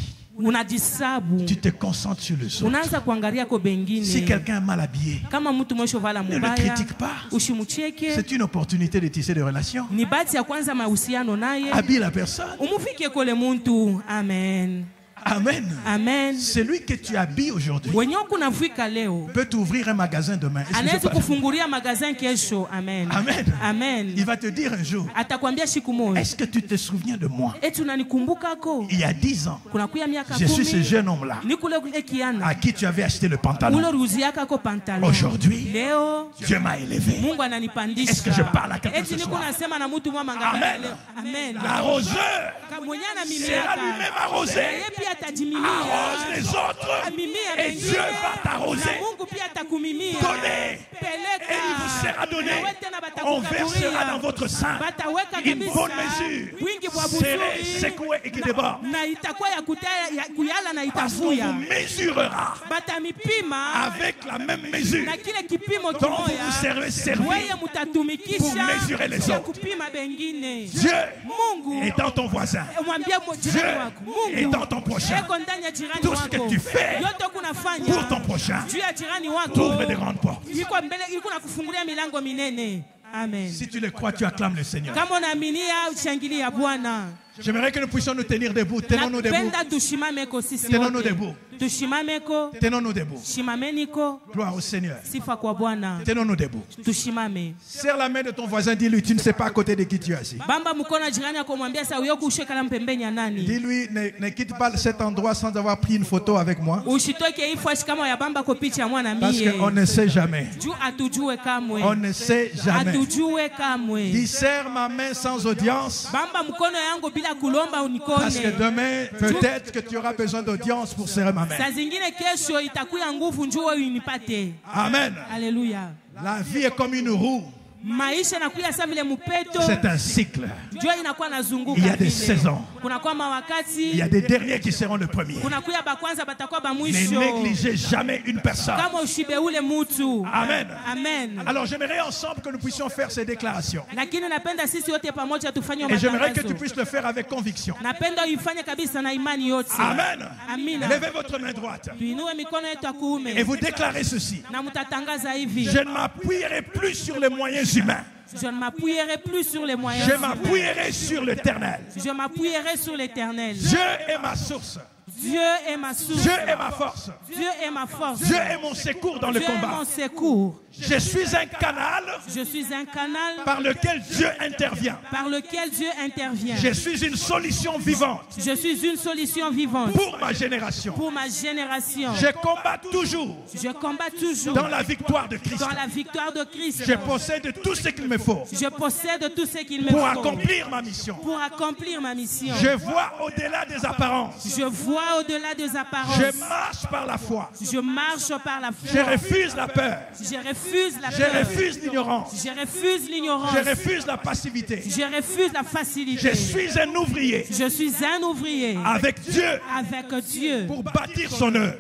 unajisabu, Tu te concentres sur les autres. unaanza kuangalia ko Si bengine. quelqu'un est mal habillé, Kama mtu mwisho vala ne le mubaya, critique pas. usimucheke. C'est une opportunité de tisser des relations. Ni bahati ya kwanza mahusiano naye, Habille la personne. umufike kole muntu. Amen. Amen. Amen. Celui que tu habilles aujourd'hui Wenye kunavika leo peut t'ouvrir un magasin demain. Est-ce que anaweza c'est pas- kufungulia magazin kesho. Amen. Amen. Amen. Il va te dire un jour, Atakwambia siku moja, est-ce que tu te souviens de moi? eti unanikumbukako? Il y a 10 ans, Kunakuya miaka je suis ce 10 jeune homme-là ni kule kule kiana à qui tu avais acheté le pantalon. ulo ruziaka ko pantalon. Aujourd'hui, Leo Dieu m'a élevé. Mungu ananipandisha. Est-ce que je parle à quelqu'un Eti ce niko soir? nasema na mtu mwa mangaba Amen. leo. Amen. L'arroseur Kamonyana sera mimiaka. lui-même arrosé. Yeye pia atajimimia. Arrose les autres Amimia et wengine. Dieu va t'arroser. Na Mungu pia atakumimia. Donnez Peleka. et il vous sera donné. Na wewe tena On batakukaburia. versera dans votre sein Bataweka une kabisa. bonne mesure, Wingi bwa serrée, buzuri. secouée et qui déborde. Na itakuwa ya kuyala na Parce qu'on itavuya. vous mesurera Batamipima avec la même mesure na kile kipimo dont vous kimoya. vous servez servi. Weye mutatumikisha Pour mesurer les ya autres. kupima bengine. Dieu Mungu est dans ton voisin. mwambie jirani wako. est Mungu dans ton prochain. eko ndani ya jirani Tout ce que wako. tu fais Yote kunafanya pour ton prochain juu ya jirani wako. t'ouvre des grandes portes. Iko mbele, iko na kufungulia milango minene. Amen. Si tu le crois, tu acclames le Seigneur. Kama unaaminia ushangilia Bwana. J'aimerais que nous puissions nous tenir debout. Tenons-nous debout. Napenda tushimameko sisi Tenons-nous wote. debout. Tushimameko. Tenons-nous debout. Shimameniko. Gloire au Seigneur. Sifa kwa Bwana. Tenons-nous debout. Tushimame. Serre la main de ton voisin, dis-lui, tu ne sais pas à côté de qui tu es assis. Bamba mkono jirani yako mwambia sasa uyoku ushekala mpembeni ya nani. Dis-lui, ne quitte pas cet endroit sans avoir pris une photo avec moi. Ushitoke ifu kama ya bamba ko picha ya mwana Parce mie. qu'on ne sait jamais. Juu atujue kamwe. On ne sait jamais. Atujue kamwe. Dis, serre ma main sans audience. Bamba mkono yangu bila kulomba unikone. Parce que demain, peut-être que tu auras besoin d'audience pour serrer ma main. Saa zingine kesho itakuya nguvu njoo unipate. Amen. Alléluia. La vie est comme une roue. Maisha nakuya sa vile mpeto. C'est un cycle. Jua inakuwa nazunguka. Il y a des vile. saisons. Kuna kwa mawakati. Il y a des derniers qui seront le premier. Kuna kuya ba kwanza batakuwa ba Ne mwisho. négligez jamais une personne. Kama ushibe ule mutu. Amen. Amen. Alors j'aimerais ensemble que nous puissions faire ces déclarations. Lakini napenda sisi wote pamoja tufanye Et j'aimerais que tu matangazo. puisses le faire avec conviction. Napenda uifanye kabisa na imani yote. Amen. Amina. Levez votre main droite Tuinue mikono yetu ya et kuume. vous déclarez ceci. Na mutatangaza hivi. Je ne m'appuierai plus sur les moyens humains. Je ne m'appuierai plus plus sur les moyens. Je m'appuierai sur l'Éternel. Je m'appuierai sur l'Éternel. Dieu est ma source. Dieu est ma source. Dieu est ma force. Dieu est ma force. Dieu est mon secours dans le Dieu est combat. mon secours. Je suis un canal Je suis un canal par lequel Dieu intervient. par lequel Dieu intervient. Je suis une solution vivante Je suis une solution vivante pour ma génération. pour ma génération. Je combats toujours Je combats toujours dans la victoire de Christ. dans la victoire de Christ. Je possède tout ce qu'il me faut Je possède tout ce qu'il me pour faut accomplir ma mission. pour accomplir ma mission. Je vois au-delà des apparences. Je vois au-delà des apparences. Je marche par la foi. Je marche par la Je foi. refuse la peur. Je refuse la Je peur. refuse l'ignorance. Je refuse l'ignorance. Je refuse la passivité. Je refuse la facilité. Je suis un ouvrier Je suis un ouvrier avec Dieu avec Dieu pour bâtir son œuvre.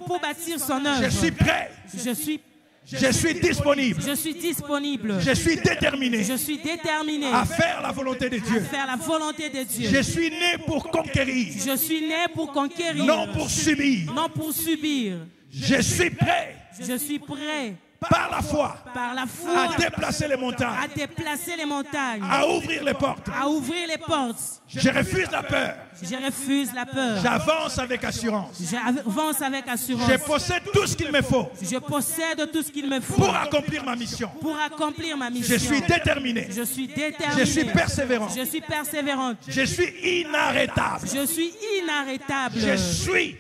pour bâtir son œuvre. Je suis prêt. Je suis Disponible. disponible. Je suis déterminé Je suis déterminé à faire la volonté de à Dieu. faire la volonté de Dieu. Je suis né pour conquérir, Je suis né pour conquérir, non pour subir. non pour subir. Je suis prêt Je suis prêt par la foi par la à foi déplacer les à montagnes, déplacer les montagnes, à ouvrir les portes. à ouvrir les portes. Je refuse la peur. Je refuse la peur. J'avance avec assurance. J'avance avec assurance. Je possède tout ce qu'il me faut Je possède tout ce qu'il me faut pour accomplir ma mission. pour accomplir ma mission. Je suis déterminé. Je suis déterminé. Je suis persévérant. Je suis persévérante. Je suis inarrêtable. Je suis inarrêtable. Je suis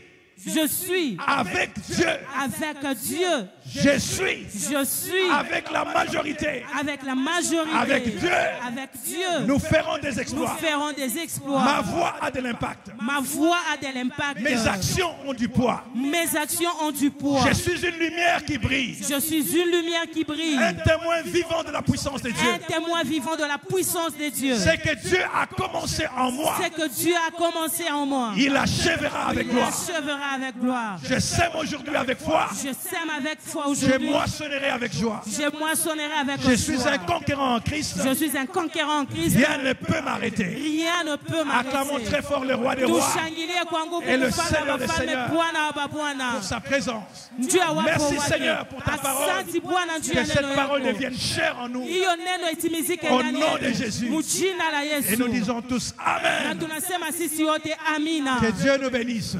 avec Dieu. Avec Dieu. Je suis avec la majorité. Avec la majorité. Avec Dieu. Avec Dieu. Nous ferons des Nous exploits. ferons des exploits. Ma voix a de l'impact. Ma voix a de l'impact. Mes actions ont du poids. Mes actions ont du poids. Je suis une lumière qui brille. Je suis une lumière qui brille. Un témoin vivant de la puissance de Dieu. Un témoin vivant de la puissance de Dieu. C'est que Dieu a commencé en moi. C'est que Dieu a commencé en moi. Il achèvera avec Il gloire. achèvera avec gloire. Je sème aujourd'hui avec foi. Je sème avec foi Je aujourd'hui. moissonnerai avec joie. Je moissonnerai avec Je joie. suis un conquérant en Christ. Je suis un conquérant en Christ. Rien ne peut m'arrêter. Rien ne peut m'arrêter. Acclamons très fort le roi des rois et le Seigneur des seigneurs pour sa présence. Merci Seigneur pour ta parole. Que cette parole devienne chère en nous. Au nom de Jésus. Et nous disons tous Amen. Que Dieu nous bénisse.